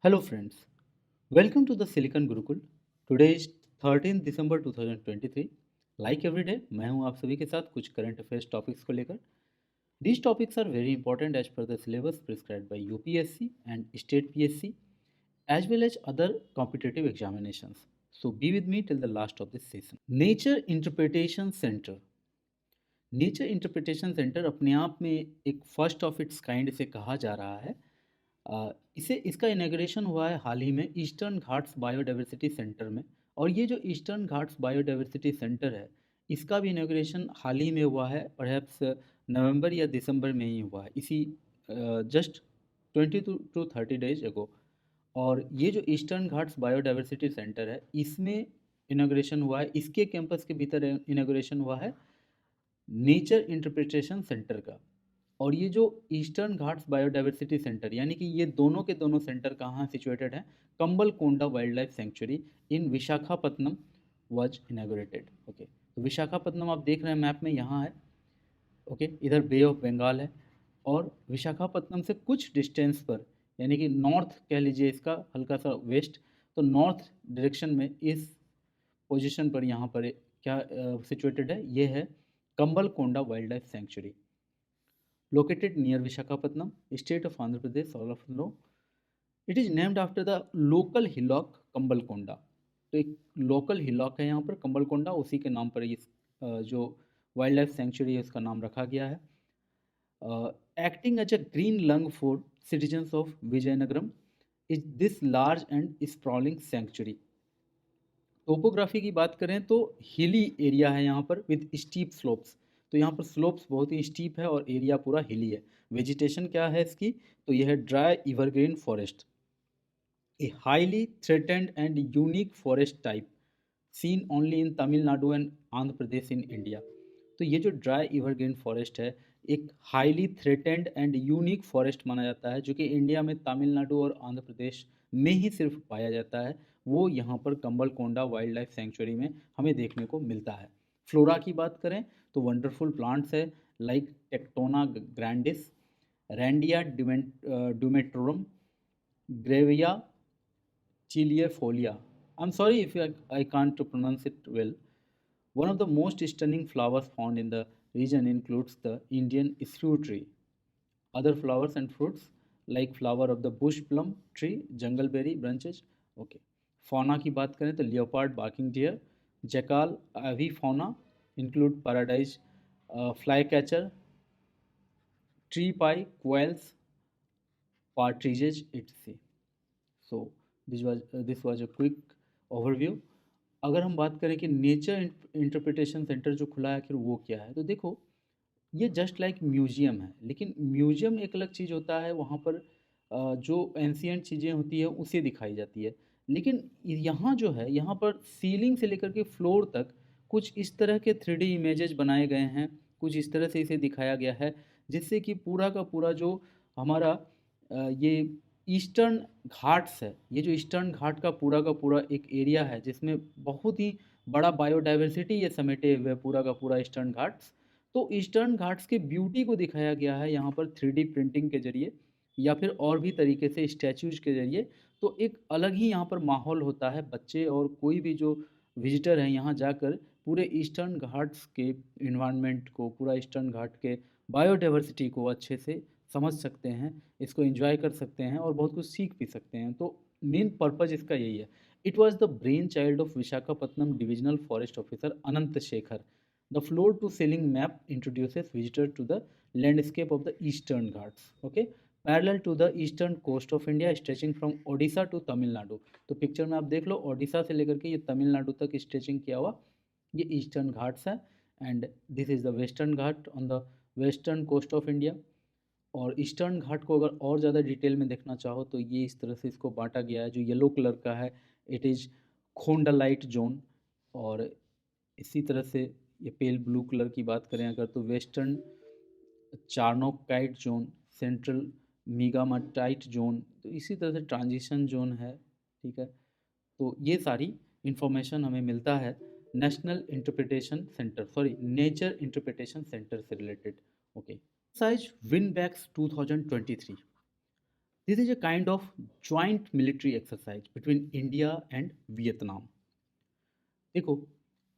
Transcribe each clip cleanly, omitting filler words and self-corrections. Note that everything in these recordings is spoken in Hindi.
Hello friends, welcome to the Silicon Gurukul. Today is 13 December 2023. Like every day, मैं हूं आप सभी के साथ कुछ करंट अफेयर्स टॉपिक्स को लेकर. These topics are very important as per the syllabus prescribed by UPSC and State PSC as well as other competitive examinations. So be with me till the last of this session. Nature Interpretation Center. Nature interpretation centre अपने आप में एक फर्स्ट ऑफ इट्स काइंड से कहा जा रहा है. इसका इनॉग्रेशन हुआ है हाल ही में ईस्टर्न घाट्स बायोडाइवर्सिटी सेंटर में. और ये जो ईस्टर्न घाट्स बायोडाइवर्सिटी सेंटर है, इसका भी इनॉग्रेशन हाल ही में हुआ है, परहैप्स नवंबर या दिसंबर में ही हुआ है, इसी जस्ट 20 to 30 days एगो. और ये जो ईस्टर्न घाट्स बायोडाइवर्सिटी सेंटर है, इसमें इनॉग्रेशन हुआ है, इसके कैंपस के भीतर इनॉग्रेशन हुआ है नेचर इंटरप्रिटेशन सेंटर का. और ये जो ईस्टर्न घाट्स बायोडाइवर्सिटी सेंटर, यानी कि ये दोनों के दोनों सेंटर कहाँ सिचुएटेड हैं, Kambalakonda wildlife sanctuary in Visakhapatnam was inaugurated. Okay, तो विशाखापत्तनम आप देख रहे हैं मैप में, यहाँ है. ओके, इधर बे ऑफ बंगाल है और विशाखापत्तनम से कुछ डिस्टेंस पर, यानी कि नॉर्थ कह लीजिए इसका, हल्का सा वेस्ट, तो नॉर्थ डायरेक्शन में इस पोजीशन पर यहाँ पर क्या सिचुएटेड है, ये है Kambalakonda wildlife sanctuary located near Visakhapatnam, state of Andhra Pradesh, all of you know. It is named after the local hillock कंबलकोंडा. तो एक लोकल हिलॉक है यहाँ पर कंबलकोंडा, उसी के नाम पर ये जो वाइल्ड लाइफ सेंचुरी है उसका नाम रखा गया है. Acting as a green lung for citizens of Vizianagaram is this large and sprawling sanctuary. Topography की बात करें तो हिली एरिया है यहाँ पर विद स्टीप स्लोप्स. तो यहाँ पर स्लोप्स बहुत ही स्टीप है और एरिया पूरा हिली है. वेजिटेशन क्या है इसकी, तो यह है dry evergreen forest, a highly threatened and unique forest type seen only in Tamil Nadu and Andhra Pradesh in India. तो ये जो ड्राई एवरग्रीन फॉरेस्ट है, एक highly threatened and unique forest माना जाता है, जो कि इंडिया में तमिलनाडु और आंध्र प्रदेश में ही सिर्फ पाया जाता है. वो यहाँ पर कंबलकोंडा वाइल्ड लाइफ सेंचुरी में हमें देखने को मिलता है. फ्लोरा की बात करें तो वंडरफुल प्लांट्स है like tectona grandis, randia dumetorum, grewia tiliifolia. I'm sorry if I can't pronounce it well. One of the most stunning flowers found in the region includes the Indian shrew tree. Other flowers and fruits like flower of the bush plum tree, jungleberry branches. Okay. Fauna की बात करें तो leopard, barking deer, jackal, avifauna include paradise, flycatcher, tree pie, quails, partridges, etc. So this was a quick overview. अगर हम बात करें कि नेचर इंटरप्रिटेशन सेंटर जो खुला है आखिर वो क्या है, तो देखो ये जस्ट लाइक म्यूजियम है, लेकिन म्यूजियम एक अलग चीज़ होता है, वहाँ पर जो एंशियंट चीज़ें होती है उसे दिखाई जाती है. लेकिन यहाँ जो है, यहाँ पर सीलिंग से लेकर के फ्लोर तक कुछ इस तरह के 3D इमेजेस बनाए गए हैं, कुछ इस तरह से इसे दिखाया गया है, जिससे कि पूरा का पूरा जो हमारा ये ईस्टर्न घाट्स है, ये जो ईस्टर्न घाट का पूरा एक एरिया है, जिसमें बहुत ही बड़ा बायोडाइवर्सिटी ये समेटे हुए पूरा का पूरा ईस्टर्न घाट्स. तो ईस्टर्न घाट्स की ब्यूटी को दिखाया गया है यहाँ पर 3D प्रिंटिंग के ज़रिए या फिर और भी तरीके से स्टैचूज़ के ज़रिए. तो एक अलग ही यहाँ पर माहौल होता है. बच्चे और कोई भी जो विजिटर हैं यहाँ जाकर पूरे ईस्टर्न घाट्स के इन्वायरमेंट को, पूरा ईस्टर्न घाट के बायोडाइवर्सिटी को अच्छे से समझ सकते हैं, इसको एंजॉय कर सकते हैं और बहुत कुछ सीख भी सकते हैं. तो मेन पर्पज़ इसका यही है. It was the brain child of Visakhapatnam divisional forest officer Anant Shekhar. The floor to ceiling map introduces visitor to the landscape of the eastern ghats, okay, parallel to the eastern coast of India stretching from Odisha to Tamil Nadu. तो पिक्चर में आप देख लो, ओडिशा से लेकर के ये तमिलनाडु तक स्ट्रेचिंग किया हुआ ये ईस्टर्न घाट्स है. And this is the western Ghat on the western coast of India. और ईस्टर्न घाट को अगर और ज़्यादा डिटेल में देखना चाहो तो ये इस तरह से इसको बांटा गया है. जो येलो कलर का है इट इज़ खोंडालाइट जोन, और इसी तरह से ये पेल ब्लू कलर की बात करें अगर तो western charnockite zone, central मीगामाटाइट zone, तो इसी तरह से ट्रांजिशन जोन है. ठीक है, तो ये सारी इन्फॉर्मेशन हमें मिलता है national interpretation centre, sorry nature interpretation centre से रिलेटेड. ओके, साइज Vinbax 2023. This is a kind of joint military exercise between India and Vietnam. देखो,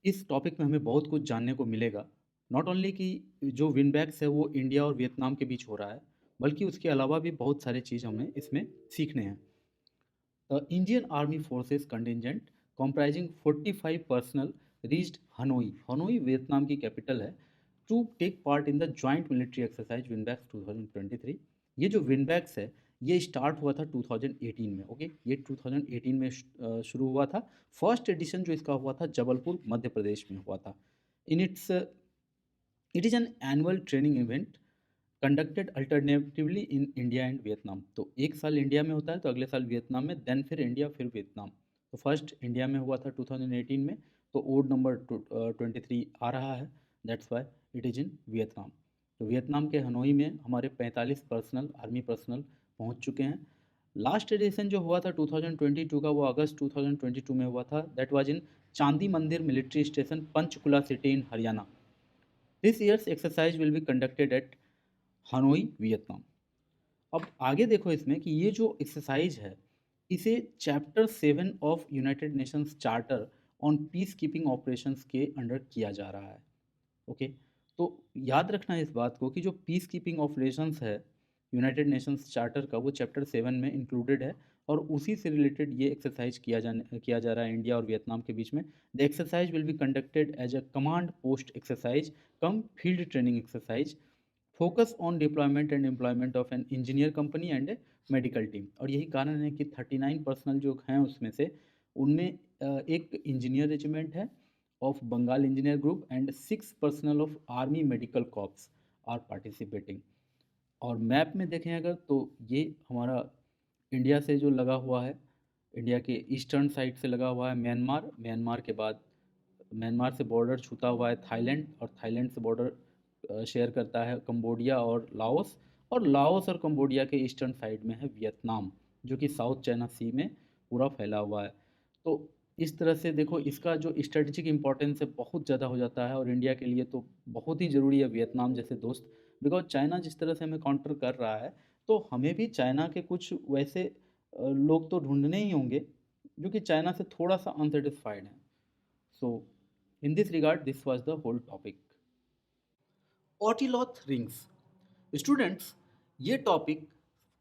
इस टॉपिक में हमें बहुत कुछ जानने को मिलेगा। नॉट ओनली कि जो विनबैक्स है वो इंडिया और वियतनाम के बीच हो रहा है, बल्कि उसके अलावा भी बहुत सारे चीज़ हमें इसमें सीखने हैं। The Indian Army Forces contingent comprising 45 personnel reached Hanoi, Hanoi Vietnam की कैपिटल है, to take part in the joint military exercise Winbax 2023। ये जो विनबैक्स है ये स्टार्ट हुआ था 2018 में। ओके, ये 2018 में शुरू हुआ था। फर्स्ट एडिशन जो इसका हुआ था जबलपुर मध्य प्रदेश में हुआ था। In its it is an annual training event conducted alternatively in India and Vietnam. तो एक साल इंडिया में होता है तो अगले साल वियतनाम में, देन फिर इंडिया फिर वियतनाम। तो फर्स्ट इंडिया में हुआ था 2018 में, तो ओड नंबर 23 आ रहा है, that's why it is in Vietnam. तो वियतनाम के हनोई में हमारे 45 पर्सनल आर्मी पर्सनल पहुंच चुके हैं। लास्ट एडिशन जो हुआ था 2022 का, वो अगस्त 2022 में हुआ था। दैट वाज इन चांदी मंदिर military station, Panchkula city in Haryana. This years exercise will be conducted at Hanoi Vietnam. अब आगे देखो इसमें कि ये जो एक्सरसाइज है इसे chapter 7 of United Nations charter on peace keeping operations के अंडर किया जा रहा है। ओके, तो याद रखना इस बात को कि जो पीस कीपिंग ऑपरेशंस है यूनाइटेड नेशंस चार्टर का, वो चैप्टर 7 में इंक्लूडेड है और उसी से रिलेटेड ये एक्सरसाइज किया जा रहा है इंडिया और वियतनाम के बीच में। The exercise will be conducted as a command post exercise cum field training exercise, focus on deployment and employment of an engineer company and a medical team. और यही कारण है कि 39 पर्सनल जो हैं उसमें से उनमें एक इंजीनियर रेजिमेंट है of Bengal engineer group and 6 personnel of army medical corps are participating. और मैप में देखें अगर तो ये हमारा इंडिया से जो लगा हुआ है, इंडिया के ईस्टर्न साइड से लगा हुआ है म्यांमार, म्यांमार के बाद म्यांमार से बॉर्डर छूता हुआ है थाईलैंड, और थाईलैंड से बॉर्डर शेयर करता है कंबोडिया और लाओस और कंबोडिया के ईस्टर्न साइड में है वियतनाम, जो कि साउथ चाइना सी में पूरा फैला हुआ है। तो इस तरह से देखो इसका जो स्ट्रेटजिक इंपॉर्टेंस है बहुत ज़्यादा हो जाता है, और इंडिया के लिए तो बहुत ही ज़रूरी है वियतनाम जैसे दोस्त। बिकॉज चाइना जिस तरह से हमें काउंटर कर रहा है, तो हमें भी चाइना के कुछ वैसे लोग तो ढूंढने ही होंगे जो कि चाइना से थोड़ा सा अनसेटिस्फाइड हैं। So in this regard this was the whole topic. Otolith rings. Students, ये टॉपिक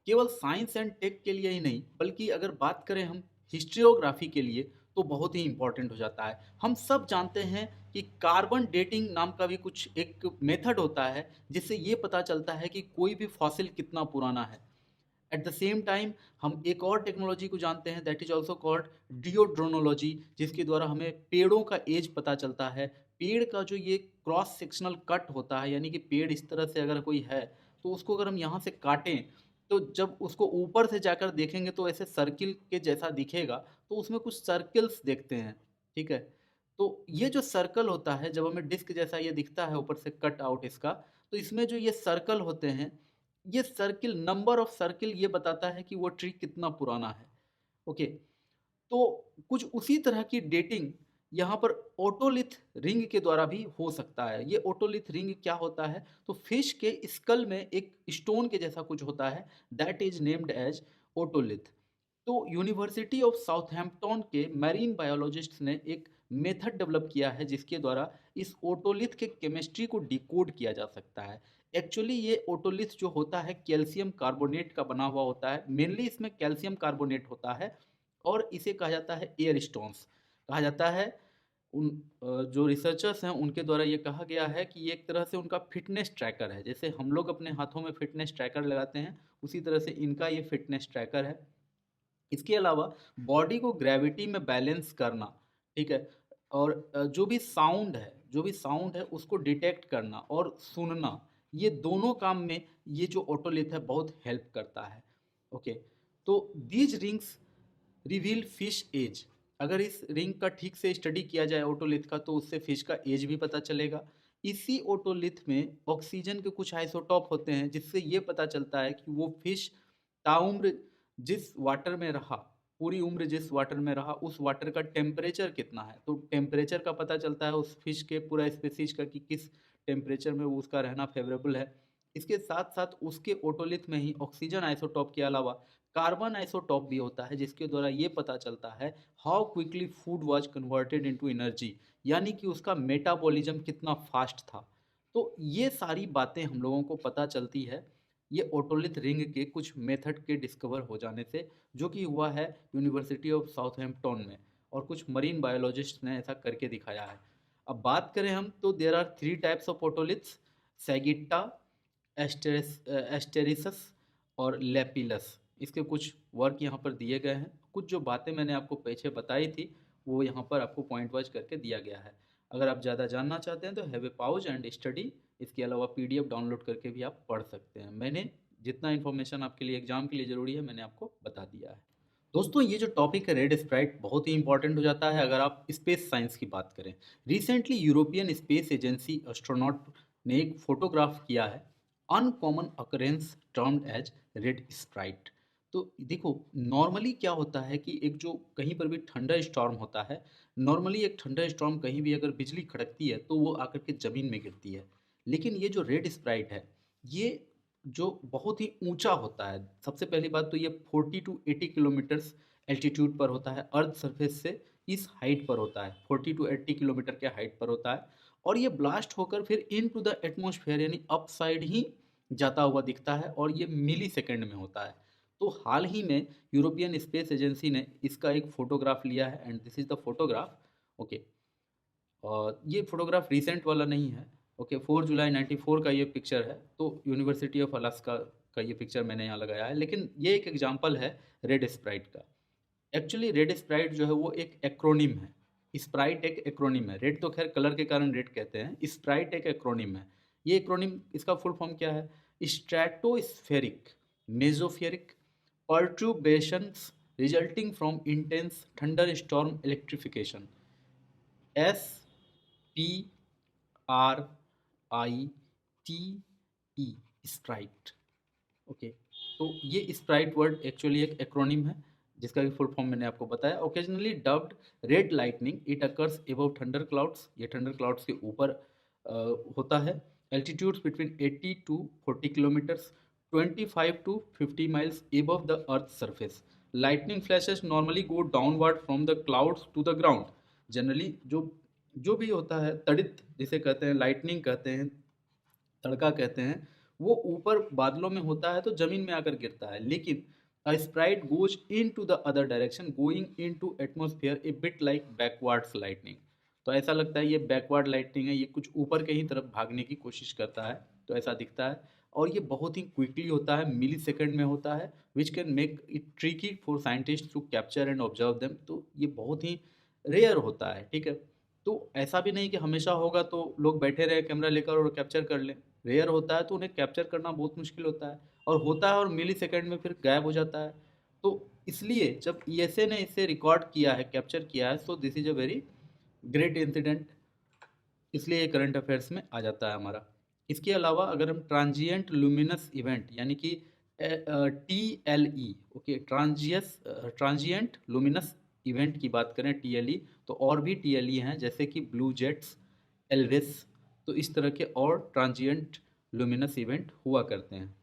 केवल साइंस एंड टेक के लिए ही नहीं, बल्कि अगर बात करें हम हिस्ट्रियोग्राफी के लिए तो बहुत ही इंपॉर्टेंट हो जाता है। हम सब जानते हैं कि कार्बन डेटिंग नाम का भी कुछ एक मेथड होता है जिससे ये पता चलता है कि कोई भी फॉसिल कितना पुराना है। एट द सेम टाइम हम एक और टेक्नोलॉजी को जानते हैं, दैट इज ऑल्सो कॉल्ड डिओड्रोनोलॉजी, जिसके द्वारा हमें पेड़ों का एज पता चलता है। पेड़ का जो ये क्रॉस सेक्शनल कट होता है, यानी कि पेड़ इस तरह से अगर कोई है तो उसको अगर हम यहाँ से काटें तो जब उसको ऊपर से जाकर देखेंगे तो ऐसे सर्किल के जैसा दिखेगा, तो उसमें कुछ सर्कल्स देखते हैं। ठीक है, तो ये जो सर्कल होता है, जब हमें डिस्क जैसा ये दिखता है ऊपर से कट आउट इसका, तो इसमें जो ये सर्कल होते हैं, ये सर्किल, नंबर ऑफ सर्किल ये बताता है कि वो ट्री कितना पुराना है। ओके, तो कुछ उसी तरह की डेटिंग यहाँ पर ओटोलिथ रिंग के द्वारा भी हो सकता है। ये ओटोलिथ रिंग क्या होता है, तो फिश के स्कल में एक स्टोन के जैसा कुछ होता है, that is named as otolith. तो यूनिवर्सिटी ऑफ साउथहैम्पटन के मैरीन बायोलॉजिस्ट्स ने एक मेथड डेवलप किया है जिसके द्वारा इस ओटोलिथ के केमिस्ट्री को डिकोड किया जा सकता है। एक्चुअली ये ओटोलिथ जो होता है कैल्शियम कार्बोनेट का बना हुआ होता है, मेनली इसमें कैल्शियम कार्बोनेट होता है, और इसे कहा जाता है एयर स्टोन्स कहा जाता है। उन जो रिसर्चर्स हैं उनके द्वारा ये कहा गया है कि ये एक तरह से उनका फिटनेस ट्रैकर है। जैसे हम लोग अपने हाथों में फिटनेस ट्रैकर लगाते हैं, उसी तरह से इनका ये फिटनेस ट्रैकर है। इसके अलावा बॉडी को ग्रेविटी में बैलेंस करना, ठीक है, और जो भी साउंड है उसको डिटेक्ट करना और सुनना, ये दोनों काम में ये जो ऑटोलिथ है बहुत हेल्प करता है। ओके, तो these rings reveal fish age. अगर इस रिंग का ठीक से स्टडी किया जाए ओटोलिथ का, तो उससे फिश का एज भी पता चलेगा। इसी ओटोलिथ में ऑक्सीजन के कुछ आइसोटॉप होते हैं जिससे ये पता चलता है कि वो फिश ताउम्र जिस वाटर में रहा, पूरी उम्र जिस वाटर में रहा, उस वाटर का टेम्परेचर कितना है। तो टेम्परेचर का पता चलता है उस फिश के पूरा स्पेसीज का कि किस टेम्परेचर में वो उसका रहना फेवरेबल है। इसके साथ साथ उसके ओटोलिथ में ही ऑक्सीजन आइसोटॉप के अलावा कार्बन आइसोटॉप भी होता है, जिसके द्वारा ये पता चलता है how quickly food was converted into energy, यानी कि उसका मेटाबॉलिज्म कितना फास्ट था। तो ये सारी बातें हम लोगों को पता चलती है ये ओटोलिथ रिंग के कुछ मेथड के डिस्कवर हो जाने से, जो कि हुआ है यूनिवर्सिटी ऑफ साउथहैम्पटन में, और कुछ मरीन बायोलॉजिस्ट ने ऐसा करके दिखाया है। अब बात करें हम, तो there are three types of otoliths: sagitta, asteriscus और लेपिलस। इसके कुछ वर्क यहाँ पर दिए गए हैं। कुछ जो बातें मैंने आपको पीछे बताई थी वो यहाँ पर आपको पॉइंट वाइज करके दिया गया है। अगर आप ज़्यादा जानना चाहते हैं तो have a pause and study. इसके अलावा पीडीएफ डाउनलोड करके भी आप पढ़ सकते हैं। मैंने जितना इन्फॉर्मेशन आपके लिए एग्जाम के लिए ज़रूरी है मैंने आपको बता दिया है। दोस्तों, ये जो टॉपिक है रेड स्प्राइट, बहुत ही इंपॉर्टेंट हो जाता है अगर आप स्पेस साइंस की बात करें। Recently European space agency astronaut ने एक फोटोग्राफ किया है, uncommon occurrence termed as red sprite. तो देखो, नॉर्मली क्या होता है कि एक जो कहीं पर भी थंडर स्टॉर्म होता है, नॉर्मली एक थंडर स्टॉर्म कहीं भी अगर बिजली खड़कती है तो वो आकर के ज़मीन में गिरती है। लेकिन ये जो रेड स्प्राइट है, ये जो बहुत ही ऊंचा होता है। सबसे पहली बात तो ये 40 टू 80 किलोमीटर्स एल्टीट्यूड पर होता है, अर्थ सरफेस से इस हाइट पर होता है, 40 टू 80 किलोमीटर के हाइट पर होता है। और ये ब्लास्ट होकर फिर इन टू द एटमोसफेयर यानी अप साइड ही जाता हुआ दिखता है, और ये मिली सेकेंड में होता है। तो हाल ही में यूरोपियन स्पेस एजेंसी ने इसका एक फोटोग्राफ लिया है, and this is the photograph. Okay, और ये फोटोग्राफ रिसेंट वाला नहीं है। ओके, 4 जुलाई 94 का ये पिक्चर है। तो यूनिवर्सिटी ऑफ अलास्का का ये पिक्चर मैंने यहाँ लगाया है, लेकिन ये एक एग्जांपल है रेड स्प्राइट का। एक्चुअली रेड स्प्राइट जो है वो एक एक्रोनिम है। स्प्राइट एक एक्रोनिम है। रेड तो खैर कलर के कारण रेड कहते हैं, स्प्राइट एक एक्रोनिम है। ये एक्रोनिम, इसका फुल फॉर्म क्या है? Stratospheric mesospheric perturbations resulting from intense thunderstorm electrification, SPRITE, sprite. Okay, तो ये स्प्राइट वर्ड एक्चुअली एक एक्रोनिम है, जिसका भी फुल फॉर्म मैंने आपको बताया। Occasionally dubbed red lightning, it occurs above thunder clouds, ये थंडर क्लाउड्स के ऊपर होता है। Altitudes between 80 to 40 kilometres, 25 to 50 miles above the earth surface. Lightning flashes normally go downward from the clouds to the ground. Generally जो जो भी होता है, तड़ित जिसे कहते हैं, लाइटनिंग कहते हैं, तड़का कहते हैं, वो ऊपर बादलों में होता है तो जमीन में आकर गिरता है। लेकिन a sprite goes into the other direction, going into atmosphere a bit like backwards lightning. तो ऐसा लगता है ये बैकवर्ड लाइटनिंग है, ये कुछ ऊपर के ही तरफ भागने की कोशिश करता है, तो ऐसा दिखता है। और ये बहुत ही क्विकली होता है, मिली सेकेंड में होता है, which can make it tricky for scientist to capture and observe them. तो ये बहुत ही रेयर होता है, ठीक है। तो ऐसा भी नहीं कि हमेशा होगा तो लोग बैठे रहे कैमरा लेकर और कैप्चर कर लें। रेयर होता है तो उन्हें कैप्चर करना बहुत मुश्किल होता है, और होता है और मिली सेकेंड में फिर गायब हो जाता है। तो इसलिए जब ईएसए ने इसे रिकॉर्ड किया है, कैप्चर किया है, so this is a very great incident, इसलिए ये करंट अफेयर्स में आ जाता है हमारा। इसके अलावा अगर हम ट्रांजिएंट लुमिनस इवेंट यानी कि TLE, okay, transient luminous event की बात करें, TLE, तो और भी TLE हैं, जैसे कि ब्लू जेट्स, एल्विस। तो इस तरह के और ट्रांजिएंट लुमिनस इवेंट हुआ करते हैं।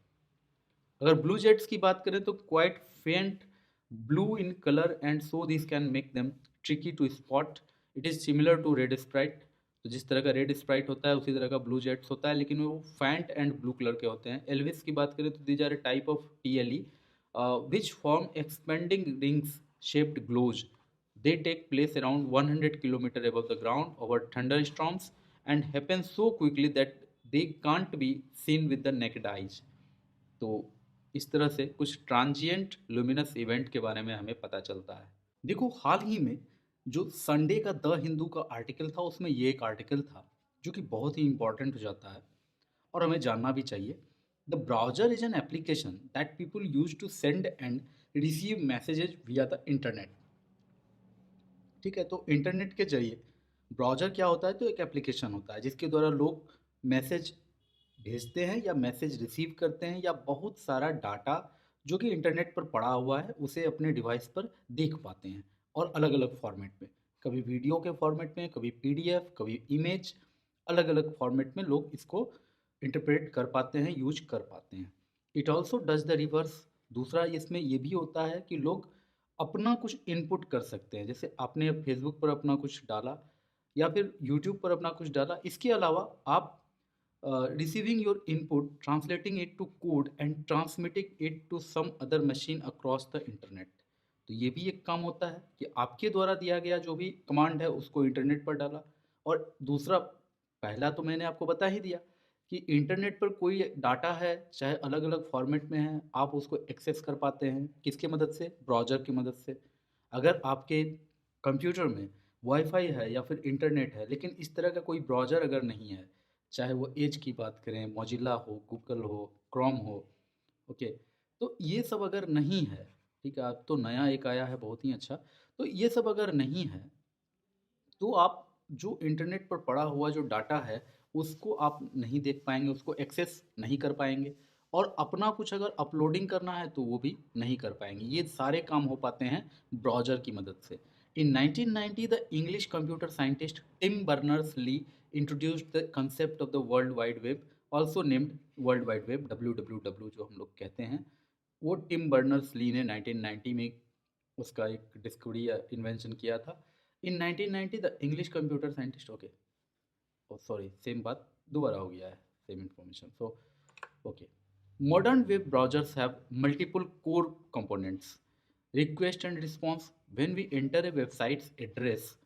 अगर ब्लू जेट्स की बात करें तो quite faint blue in colour, and so this can make them tricky to spot. It is similar to red sprite. तो जिस तरह का रेड स्प्राइट होता है उसी तरह का ब्लू जेट्स होता है, लेकिन वो फैंट एंड ब्लू कलर के होते हैं। एल्विस की बात करें तो these are a type of TLE which form expanding rings shaped glows. They take place around 100 kilometer above the ground over thunderstorms and happen so quickly that they can't be seen with the naked eyes. तो इस तरह से कुछ ट्रांजिएंट लुमिनस इवेंट के बारे में हमें पता चलता है। देखो, हाल ही में जो संडे का द हिंदू का आर्टिकल था, उसमें ये एक आर्टिकल था जो कि बहुत ही इंपॉर्टेंट हो जाता है और हमें जानना भी चाहिए। The browser is an application that people use to send and receive messages via the internet. ठीक है, तो इंटरनेट के जरिए ब्राउज़र क्या होता है? तो एक एप्लीकेशन होता है जिसके द्वारा लोग मैसेज भेजते हैं या मैसेज रिसीव करते हैं, या बहुत सारा डाटा जो कि इंटरनेट पर पड़ा हुआ है उसे अपने डिवाइस पर देख पाते हैं, और अलग अलग फॉर्मेट में, कभी वीडियो के फॉर्मेट में, कभी PDF, कभी इमेज, अलग अलग फॉर्मेट में लोग इसको इंटरप्रेट कर पाते हैं, यूज कर पाते हैं। It also does the reverse, दूसरा इसमें ये भी होता है कि लोग अपना कुछ इनपुट कर सकते हैं, जैसे आपने फेसबुक पर अपना कुछ डाला या फिर यूट्यूब पर अपना कुछ डाला। इसके अलावा आप receiving your input, translating it to code and transmitting it to some other machine across the internet. तो ये भी एक काम होता है कि आपके द्वारा दिया गया जो भी कमांड है उसको इंटरनेट पर डाला। और दूसरा, पहला तो मैंने आपको बता ही दिया कि इंटरनेट पर कोई डाटा है, चाहे अलग अलग फॉर्मेट में है, आप उसको एक्सेस कर पाते हैं किसके मदद से? ब्राउज़र की मदद से। अगर आपके कंप्यूटर में वाईफाई है या फिर इंटरनेट है, लेकिन इस तरह का कोई ब्राउज़र अगर नहीं है, चाहे वो एज की बात करें, मोजिला हो, गूगल हो, क्रोम हो, ओके, तो ये सब अगर नहीं है, ठीक है, अब तो नया एक आया है बहुत ही अच्छा। तो ये सब अगर नहीं है, तो आप जो इंटरनेट पर पड़ा हुआ जो डाटा है, उसको आप नहीं देख पाएँगे, उसको एक्सेस नहीं कर पाएँगे, और अपना कुछ अगर अपलोडिंग करना है, तो वो भी नहीं कर पाएँगे। ये सारे काम हो पाते हैं ब्राउज़र की मदद से। In 1990, the English computer scientist Tim Berners-Lee introduced the concept of the World Wide Web, also named World Wide Web, WWW जो हम लोग कहते हैं। वो टिम बर्नर्स ली ने 1990 में उसका एक डिस्कवरी या इन्वेंशन किया था। In 1990 the English computer scientist, okay, oh sorry, same बात दोबारा हो गया है, same information. So okay, modern web browsers have multiple core components, request and response. When we enter a websites address,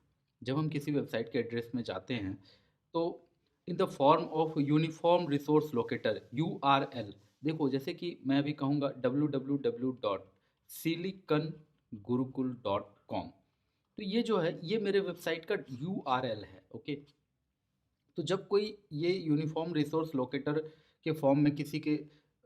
जब हम किसी वेबसाइट के एड्रेस में जाते हैं, तो in the form of uniform resource locator, URL। देखो, जैसे कि मैं अभी कहूँगा www.silicon-gurukul.com, तो ये जो है ये मेरे वेबसाइट का URL है, ओके। तो जब कोई ये यूनिफॉर्म रिसोर्स लोकेटर के फॉर्म में किसी के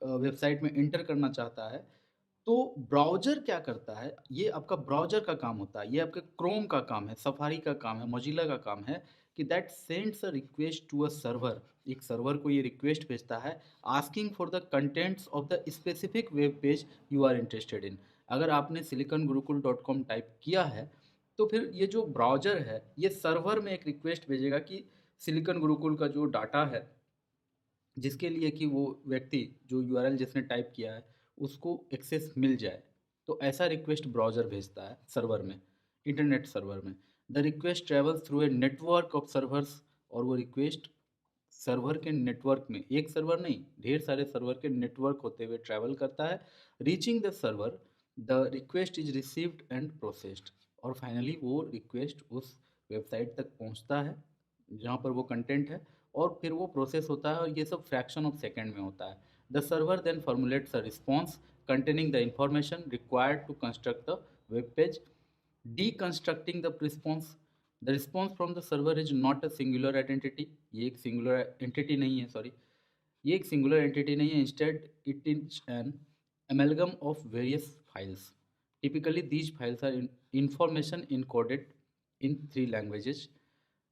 वेबसाइट में एंटर करना चाहता है, तो ब्राउज़र क्या करता है, ये आपका ब्राउज़र का काम होता है, ये आपके क्रोम का काम है, सफारी का काम है, मोजिला का काम है कि that sends a request to a server. एक सर्वर को ये रिक्वेस्ट भेजता है, asking for the contents of the specific web page you are interested in. अगर आपने silicongurukul.com टाइप किया है, तो फिर ये जो ब्राउज़र है, ये सर्वर में एक रिक्वेस्ट भेजेगा कि सिलिकन गुरुकुल का जो डाटा है, जिसके लिए कि वो व्यक्ति जो यूआरएल जिसने टाइप किया है उसको एक्सेस मिल जाए, तो ऐसा रिक्वेस्ट ब्राउज़र भेजता है सर्वर में, इंटरनेट सर्वर में। The request travels through a network of servers, और वो रिक्वेस्ट सर्वर के नेटवर्क में, एक सर्वर नहीं, ढेर सारे सर्वर के नेटवर्क होते हुए ट्रैवल करता है। Reaching the server, the request is received and processed, और फाइनली वो रिक्वेस्ट उस वेबसाइट तक पहुंचता है जहाँ पर वो कंटेंट है, और फिर वो प्रोसेस होता है, और ये सब फ्रैक्शन ऑफ सेकेंड में होता है। The server then formulates a response containing the information required to construct the web page, deconstructing the response। The response from the server is not a singular identity, ये एक singular entity नहीं है, सॉरी, ये एक singular entity नहीं है, instead it is an amalgam of various files। Typically these files are information encoded in three languages: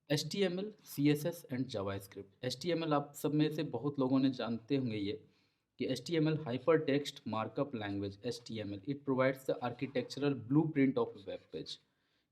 HTML, CSS and JavaScript. HTML आप सब में से बहुत लोगों ने जानते होंगे ये कि HTML hyper text markup language, HTML it provides the architectural blueprint of web page.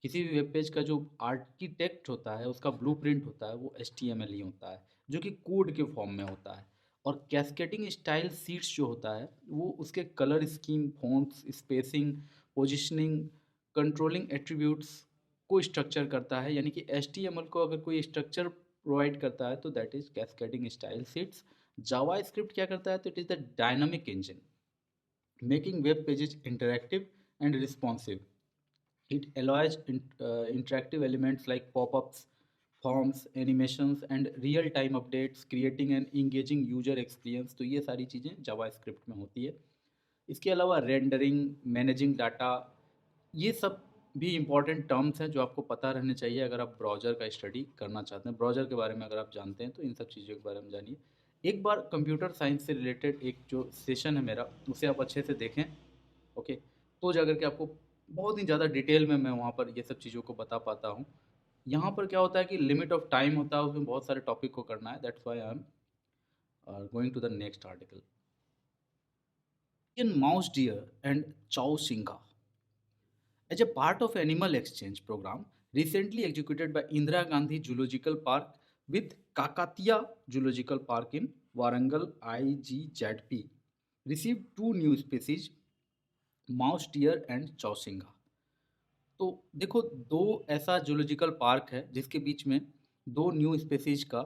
किसी भी वेब पेज का जो आर्किटेक्ट होता है, उसका ब्लूप्रिंट होता है, वो HTML ही होता है, जो कि कोड के फॉर्म में होता है। और कैस्केडिंग स्टाइल सीट्स जो होता है, वो उसके colour scheme, fonts, spacing, positioning, controlling attributes को स्ट्रक्चर करता है। यानी कि HTML को अगर कोई स्ट्रक्चर प्रोवाइड करता है, तो that is cascading style seats. JavaScript क्या करता है, तो it is the dynamic engine making web pages interactive and responsive. It allows interactive elements like pop-ups, forms, animations and real-time updates, creating an engaging user experience। तो ये सारी चीज़ें जावास्क्रिप्ट में होती है। इसके अलावा रेंडरिंग, मैनेजिंग डाटा, ये सब भी इंपॉर्टेंट टर्म्स हैं जो आपको पता रहने चाहिए अगर आप ब्राउज़र का स्टडी करना चाहते हैं। ब्राउज़र के बारे में अगर आप जानते हैं, तो इन सब चीज़ों के बारे में जानिए। एक बार कंप्यूटर साइंस से रिलेटेड एक जो सेशन है मेरा, उसे आप अच्छे से देखें, ओके, तो जाकर के आपको बहुत ही ज़्यादा डिटेल में मैं वहाँ पर ये सब चीज़ों को बता पाता हूँ। यहाँ पर क्या होता है कि लिमिट ऑफ टाइम होता है, उसमें बहुत सारे टॉपिक को करना है, that's why I am going to the next article. In mouse deer and chousingha as a part of animal exchange program recently executed by Indira Gandhi Zoological Park with Kakatiya Zoological Park in Warangal IGZP, received two new species mouse deer and chousingha. तो देखो, दो ऐसा जूलॉजिकल पार्क है जिसके बीच में दो न्यू स्पेसीज का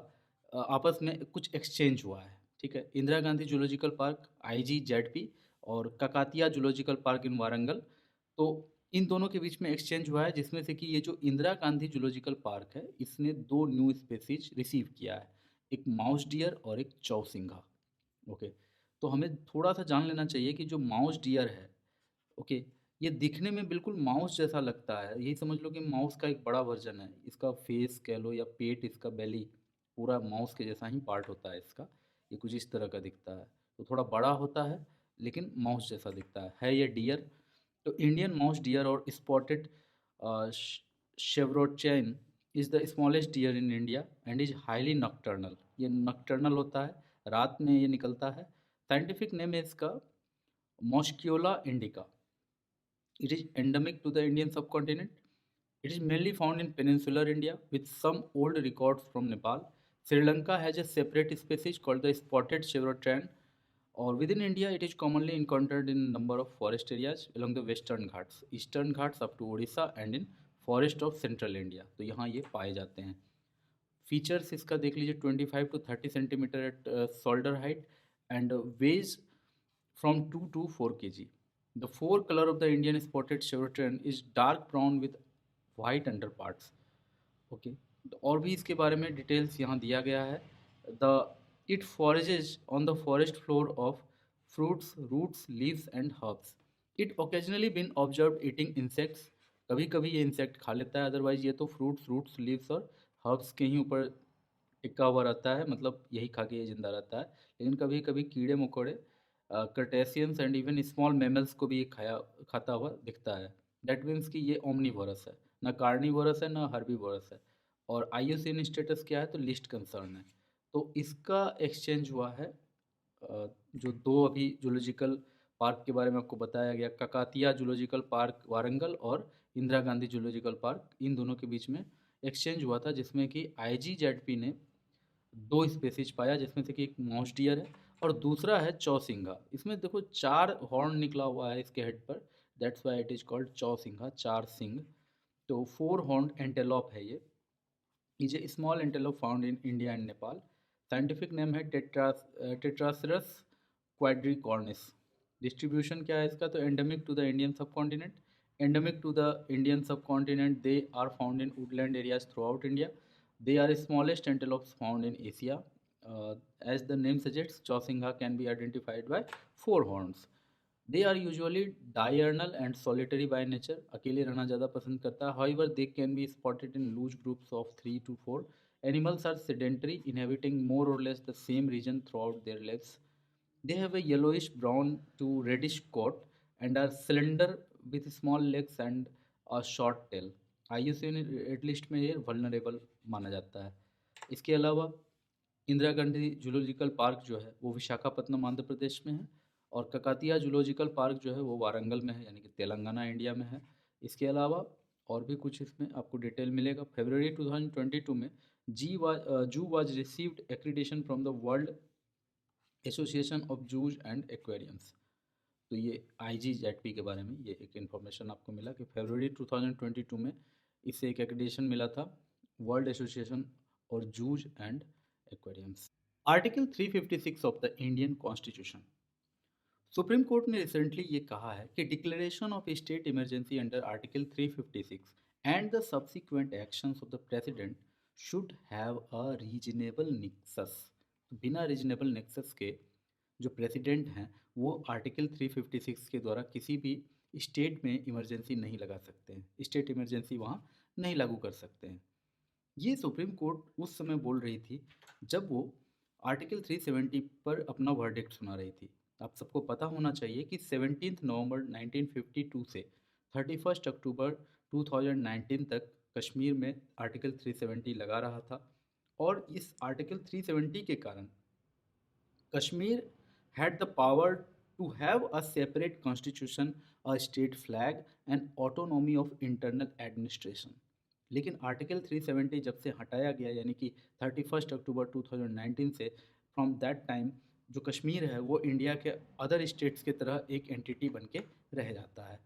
आपस में कुछ एक्सचेंज हुआ है। ठीक है, Indira Gandhi zoological park IGZP और काकातिया जूलॉजिकल पार्क इन वारंगल। तो इन दोनों के बीच में एक्सचेंज हुआ है, जिसमें से कि ये जो इंदिरा गांधी जूलॉजिकल पार्क है इसने दो न्यू स्पेसीज रिसीव किया है, एक माउस डियर और एक चौसिंघा। ओके, तो हमें थोड़ा सा जान लेना चाहिए कि जो माउस डियर है, ओके, ये दिखने में बिल्कुल माउस जैसा लगता है। यही समझ लो कि माउस का एक बड़ा वर्जन है। इसका फेस कह लो या पेट, इसका बेली पूरा माउस के जैसा ही पार्ट होता है इसका। ये कुछ इस तरह का दिखता है। तो थोड़ा बड़ा होता है लेकिन माउस जैसा दिखता है ये डियर। तो इंडियन माउस डियर और spotted chevrotain is the smallest deer in India and is highly nocturnal. ये नॉकटर्नल होता है, रात में ये निकलता है। साइंटिफिक नेम है इसका मॉस्क्यूला indica. It is endemic to the Indian subcontinent. It is mainly found in peninsular India with some old records from Nepal. Sri Lanka has a separate species called the spotted chevrotran, or within India it is commonly encountered in a number of forest areas along the western Ghats, eastern Ghats up to Odisha and in forest of central India. तो यहाँ ये पाए जाते हैं। फीचर्स इसका देख लीजिए, 25 to 30 centimetre at shoulder height and weighs from 2 to 4 kg. The fore color of the Indian spotted chevrolet is dark brown with white underparts. Okay, तो और भी इसके बारे में डिटेल्स यहाँ दिया गया है। The it forages on the forest floor of fruits, roots, leaves and herbs. It occasionally been observe eating insects. कभी कभी ये इंसेक्ट खा लेता है, अदरवाइज ये तो फ्रूट्स, रूट्स, लीव्स और हर्ब्स के ही ऊपर टिका हुआ रहता है, मतलब यही खा के ये जिंदा रहता है। लेकिन कभी कभी कीड़े मकोड़े, क्रटेशियंस एंड इवन स्मॉल मैमल्स को भी ये खाता हुआ दिखता है। दैट मीन्स कि ये ओमनीवोरस है, ना कार्निवोरस है ना हर्बीवोरस है। और IUCN स्टेटस क्या है, तो लिस्ट कंसर्न है। तो इसका एक्सचेंज हुआ है जो दो अभी जूलॉजिकल पार्क के बारे में आपको बताया गया, ककातिया जूलॉजिकल पार्क वारंगल और इंदिरा गांधी जूलॉजिकल पार्क, इन दोनों के बीच में एक्सचेंज हुआ था, जिसमें कि IGZP ने दो स्पेसीज पाया, जिसमें से कि एक माउस डियर है और दूसरा है चौसिंघा। इसमें देखो चार हॉर्न निकला हुआ है इसके हेड पर, that's why it is called chousingha, चार सिंग। तो फोर हॉर्न एंटेलोप है ये। Is a small antelope found in India and Nepal. Scientific name है टेट्रासरस क्वाड्रिकॉर्निस। डिस्ट्रीब्यूशन क्या है इसका, तो endemic to the Indian subcontinent. Endemic to the Indian subcontinent, they are found in woodland areas throughout India. They are smallest antelopes found in Asia. As the name suggests, Chausingha can be identified by four horns. They are usually diurnal and solitary by nature. अकेले रहना ज़्यादा पसंद करता है. However, they can be spotted in loose groups of 3 to 4. Animals are sedentary, inhabiting more or less the same region throughout their lives. They have a yellowish brown to reddish coat and are slender with small legs and a short tail. IUCN red list में ये वल्नरेबल माना जाता है। इसके अलावा इंदिरा गांधी जूलॉजिकल पार्क जो है वो विशाखापट्टनम आंध्र प्रदेश में है, और ककातिया जूलॉजिकल पार्क जो है वो वारंगल में है, यानी कि तेलंगाना इंडिया में है। इसके अलावा और भी कुछ इसमें आपको डिटेल मिलेगा। फरवरी 2022 में zoo was received accreditation from the world association of zoos and aquariums. तो ये IGZP के बारे में ये एक इन्फॉर्मेशन आपको मिला कि फरवरी 2022 में इसे एक एक्रेडिटेशन मिला था, वर्ल्ड एसोसिएशन और zoos and aquariums. Article 356 of the Indian constitution. Supreme Court ने रिसेंटली ये कहा है कि declaration of state emergency under article 356 and the subsequent actions of the president should have a reasonable nexus. तो बिना रीजनेबल नेक्सस के जो प्रेसिडेंट हैं वो आर्टिकल 356 के द्वारा किसी भी स्टेट में इमरजेंसी नहीं लगा सकते हैं, स्टेट इमरजेंसी वहाँ नहीं लागू कर सकते हैं। ये सुप्रीम कोर्ट उस समय बोल रही थी जब वो आर्टिकल 370 पर अपना वर्डिक्ट सुना रही थी। आप सबको पता होना चाहिए कि 17 नवंबर 1952 से 31 अक्टूबर 2019 तक कश्मीर में आर्टिकल 370 लगा रहा था, और इस आर्टिकल 370 के कारण Kashmir had the power to have a separate constitution, a state flag and autonomy of internal administration. लेकिन आर्टिकल 370 जब से हटाया गया, यानी कि 31 अक्टूबर 2019 से, फ्रॉम दैट टाइम जो कश्मीर है वो इंडिया के अदर स्टेट्स की तरह एक एंटिटी बन के रह जाता है।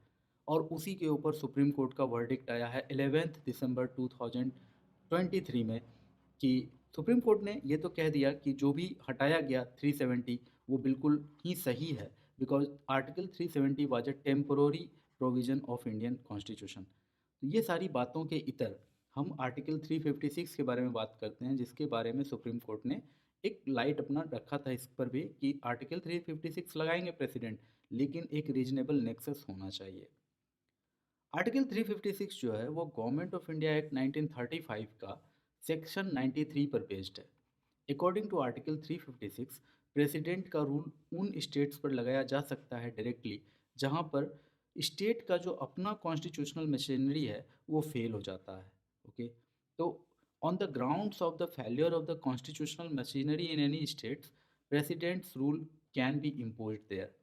और उसी के ऊपर सुप्रीम कोर्ट का वर्डिक्ट आया है 11 दिसंबर 2023 में कि सुप्रीम कोर्ट ने ये तो कह दिया कि जो भी हटाया गया 370 वो बिल्कुल ही सही है, because article 370 was a temporary provision of Indian constitution. तो ये सारी बातों के इतर हम आर्टिकल 356 के बारे में बात करते हैं, जिसके बारे में सुप्रीम कोर्ट ने एक लाइट अपना रखा था इस पर भी कि आर्टिकल 356 लगाएंगे प्रेसिडेंट, लेकिन एक रीजनेबल नेक्सस होना चाहिए। आर्टिकल 356 जो है वो गवर्नमेंट ऑफ इंडिया एक्ट 1935 का सेक्शन 93 पर बेस्ड है। अकॉर्डिंग टू आर्टिकल 356 प्रेसिडेंट का रूल उन स्टेट्स पर लगाया जा सकता है डायरेक्टली जहां पर स्टेट का जो अपना कॉन्स्टिट्यूशनल मशीनरी है वो फेल हो जाता है। ओके, तो on the grounds of the failure of the constitutional machinery in any states president's rule can be imposed there.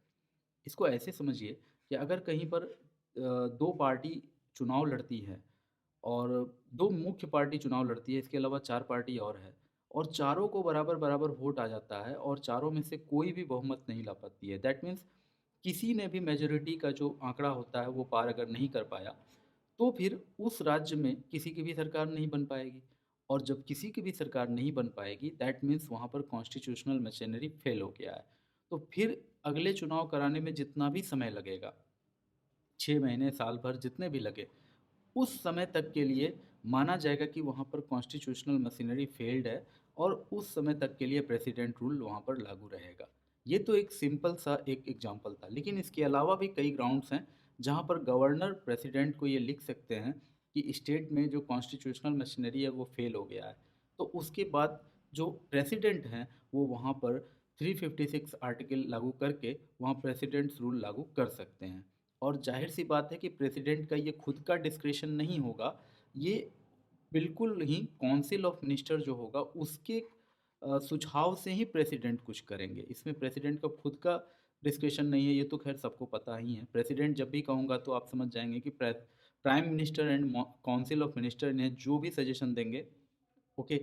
इसको ऐसे समझिए कि अगर कहीं पर दो पार्टी चुनाव लड़ती है और दो मुख्य पार्टी चुनाव लड़ती है, इसके अलावा चार पार्टी और है, और चारों को बराबर बराबर वोट आ जाता है और चारों में से कोई भी बहुमत नहीं ला पाती है, दैट मीन्स किसी ने भी मेजोरिटी का जो आंकड़ा होता है वो पार अगर नहीं कर पाया, तो फिर उस राज्य में किसी की भी सरकार नहीं बन पाएगी। और जब किसी की भी सरकार नहीं बन पाएगी दैट मीन्स वहाँ पर कॉन्स्टिट्यूशनल मशीनरी फेल हो गया है। तो फिर अगले चुनाव कराने में जितना भी समय लगेगा, 6 महीने साल भर जितने भी लगे, उस समय तक के लिए माना जाएगा कि वहाँ पर कॉन्स्टिट्यूशनल मशीनरी फेल्ड है और उस समय तक के लिए प्रेसिडेंट रूल वहाँ पर लागू रहेगा। ये तो एक सिंपल सा एक एग्जांपल था, लेकिन इसके अलावा भी कई ग्राउंड्स हैं जहाँ पर गवर्नर प्रेसिडेंट को ये लिख सकते हैं कि स्टेट में जो कॉन्स्टिट्यूशनल मशीनरी है वो फेल हो गया है। तो उसके बाद जो प्रेसिडेंट हैं वो वहाँ पर 356 आर्टिकल लागू करके वहाँ प्रेसिडेंट्स रूल लागू कर सकते हैं। और जाहिर सी बात है कि प्रेसिडेंट का ये खुद का डिस्क्रिशन नहीं होगा, ये बिल्कुल ही काउंसिल ऑफ मिनिस्टर जो होगा उसके सुझाव से ही प्रेसिडेंट कुछ करेंगे। इसमें प्रेसिडेंट का खुद का डिस्क्रिशन नहीं है, ये तो खैर सबको पता ही है। प्रेसिडेंट जब भी कहूँगा तो आप समझ जाएंगे कि prime minister and council of minister ने जो भी सजेशन देंगे, ओके,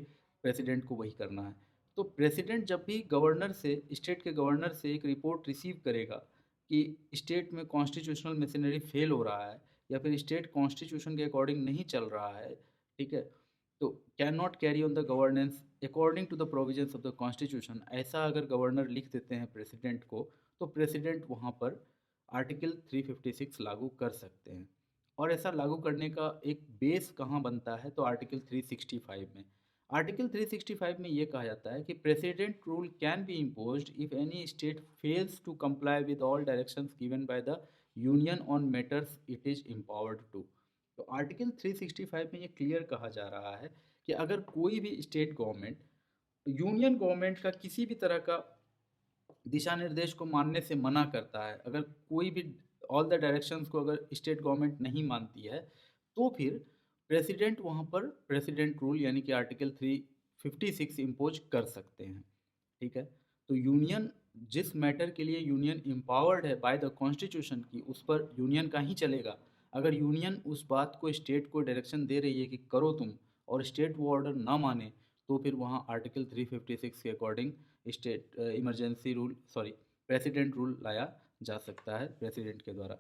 प्रेसिडेंट को वही करना है। तो प्रेसिडेंट जब भी गवर्नर से, स्टेट के गवर्नर से एक रिपोर्ट रिसीव करेगा कि स्टेट में कॉन्स्टिट्यूशनल मशीनरी फेल हो रहा है या फिर स्टेट कॉन्स्टिट्यूशन के अकॉर्डिंग नहीं चल रहा है, ठीक है, तो can not carry on the governance according to the provisions of the constitution, ऐसा अगर गवर्नर लिख देते हैं प्रेसिडेंट को, तो प्रेसिडेंट वहाँ पर आर्टिकल 356 लागू कर सकते हैं। और ऐसा लागू करने का एक बेस कहाँ बनता है, तो आर्टिकल 365 में। आर्टिकल 365 में ये कहा जाता है कि president rule can be imposed if any state fails to comply with all directions given by the union on matters it is empowered to. तो आर्टिकल 365 में ये क्लियर कहा जा रहा है कि अगर कोई भी स्टेट गवर्नमेंट यूनियन गवर्नमेंट का किसी भी तरह का दिशा निर्देश को मानने से मना करता है, अगर कोई भी ऑल द डायरेक्शंस को अगर स्टेट गवर्नमेंट नहीं मानती है, तो फिर प्रेसिडेंट वहाँ पर प्रेसिडेंट रूल यानी कि आर्टिकल 356 इम्पोज कर सकते हैं। ठीक है, तो यूनियन जिस मैटर के लिए यूनियन एम्पावर्ड है बाय द कॉन्स्टिट्यूशन की, उस पर यूनियन का ही चलेगा। अगर यूनियन उस बात को स्टेट को डायरेक्शन दे रही है कि करो तुम, और स्टेट वो ऑर्डर ना माने, तो फिर वहाँ आर्टिकल 356 के according state emergency rule, sorry, president rule लाया जा सकता है प्रेसिडेंट के द्वारा।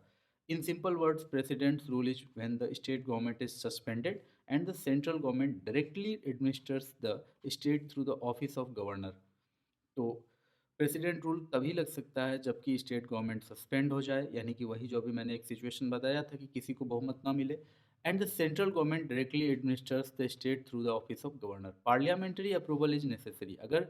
In simple words, presidents rule is when the state government is suspended and the central government directly administers the state through the office of governor. तो प्रेसिडेंट रूल तभी लग सकता है जबकि स्टेट गवर्नमेंट सस्पेंड हो जाए, यानी कि वही जो अभी मैंने एक सिचुएशन बताया था कि किसी को बहुमत ना मिले, and the central government directly administers the state through the office of governor. Parliamentary approval is necessary. अगर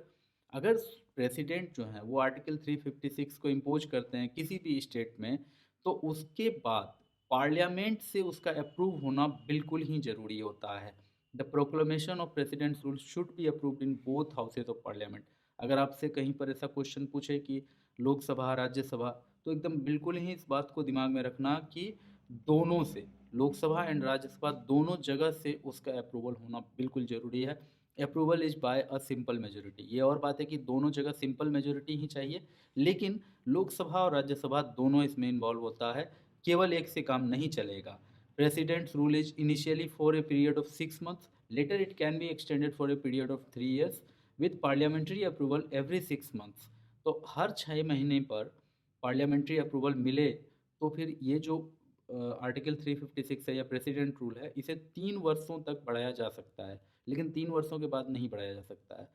अगर प्रेसिडेंट जो है वो आर्टिकल 356 को इम्पोज करते हैं किसी भी स्टेट में, तो उसके बाद पार्लियामेंट से उसका अप्रूव होना बिल्कुल ही ज़रूरी होता है। The proclamation of presidents rule should be approved in both houses of parliament. अगर आपसे कहीं पर ऐसा क्वेश्चन पूछे कि लोकसभा राज्यसभा, तो एकदम बिल्कुल ही इस बात को दिमाग में रखना कि दोनों से, लोकसभा एंड राज्यसभा दोनों जगह से उसका अप्रूवल होना बिल्कुल ज़रूरी है। Approval is by a simple majority. ये और बात है कि दोनों जगह सिंपल मेजोरिटी ही चाहिए, लेकिन लोकसभा और राज्यसभा दोनों इसमें इन्वॉल्व होता है, केवल एक से काम नहीं चलेगा। Presidents rule is initially for a period of 6 months, later it can be extended for a period of 3 years with parliamentary approval every 6 months। तो हर 6 महीने पर पार्लियामेंट्री अप्रूवल मिले तो फिर ये जो आर्टिकल 356 है या प्रेसिडेंट रूल है, इसे 3 वर्षों तक बढ़ाया जा सकता है, लेकिन 3 वर्षों के बाद नहीं बढ़ाया जा सकता है।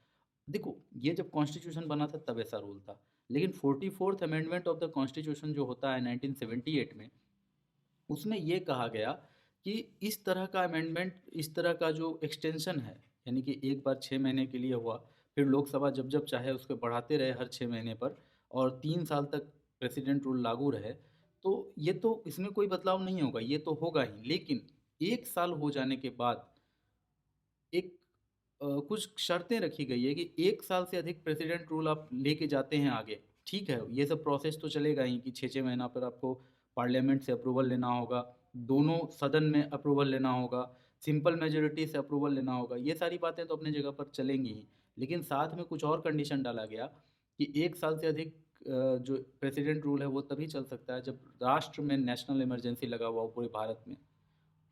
देखो, ये जब कॉन्स्टिट्यूशन बना था तब ऐसा रूल था, लेकिन 44th amendment of the constitution जो होता है 1978 में, उसमें ये कहा गया कि इस तरह का अमेंडमेंट, इस तरह का जो एक्सटेंशन है, यानी कि एक बार 6 महीने के लिए हुआ, फिर लोकसभा जब जब चाहे उसको बढ़ाते रहे हर 6 महीने पर, और 3 साल तक प्रेसिडेंट रूल लागू रहे, तो ये तो इसमें कोई बदलाव नहीं होगा, ये तो होगा ही। लेकिन 1 साल हो जाने के बाद एक कुछ शर्तें रखी गई है कि 1 साल से अधिक प्रेसिडेंट रूल आप लेके जाते हैं आगे, ठीक है, ये सब प्रोसेस तो चलेगा ही कि 6-6 महीना पर आपको पार्लियामेंट से अप्रूवल लेना होगा, दोनों सदन में अप्रूवल लेना होगा, सिंपल मेजॉरिटी से अप्रूवल लेना होगा, ये सारी बातें तो अपनी जगह पर चलेंगी ही। लेकिन साथ में कुछ और कंडीशन डाला गया कि 1 साल से अधिक जो प्रेसिडेंट रूल है वो तभी चल सकता है जब राष्ट्र में नेशनल इमरजेंसी लगा हुआ हो पूरे भारत में,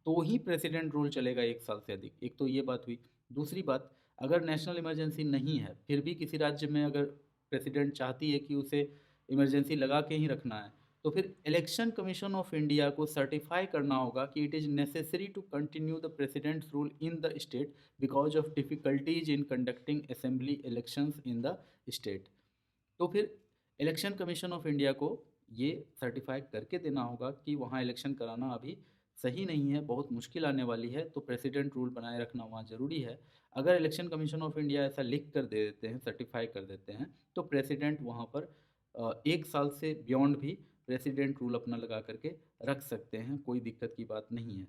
तो ही प्रेसिडेंट रूल चलेगा 1 साल से अधिक। एक तो ये बात हुई। दूसरी बात, अगर नेशनल इमरजेंसी नहीं है, फिर भी किसी राज्य में अगर प्रेसिडेंट चाहती है कि उसे इमरजेंसी लगा के ही रखना है, तो फिर इलेक्शन कमीशन ऑफ इंडिया को सर्टिफ़ाई करना होगा कि it is necessary to continue the president's rule in the state because of difficulties in conducting assembly elections in the state. तो फिर इलेक्शन कमीशन ऑफ इंडिया को ये सर्टिफाई करके देना होगा कि वहाँ इलेक्शन कराना अभी सही नहीं है, बहुत मुश्किल आने वाली है, तो प्रेसिडेंट रूल बनाए रखना वहाँ ज़रूरी है। अगर इलेक्शन कमीशन ऑफ इंडिया ऐसा लिख कर दे देते हैं, सर्टिफाई कर देते हैं, तो प्रेसिडेंट वहाँ पर 1 साल से बियॉन्ड भी प्रेसिडेंट रूल अपना लगा करके रख सकते हैं, कोई दिक्कत की बात नहीं है।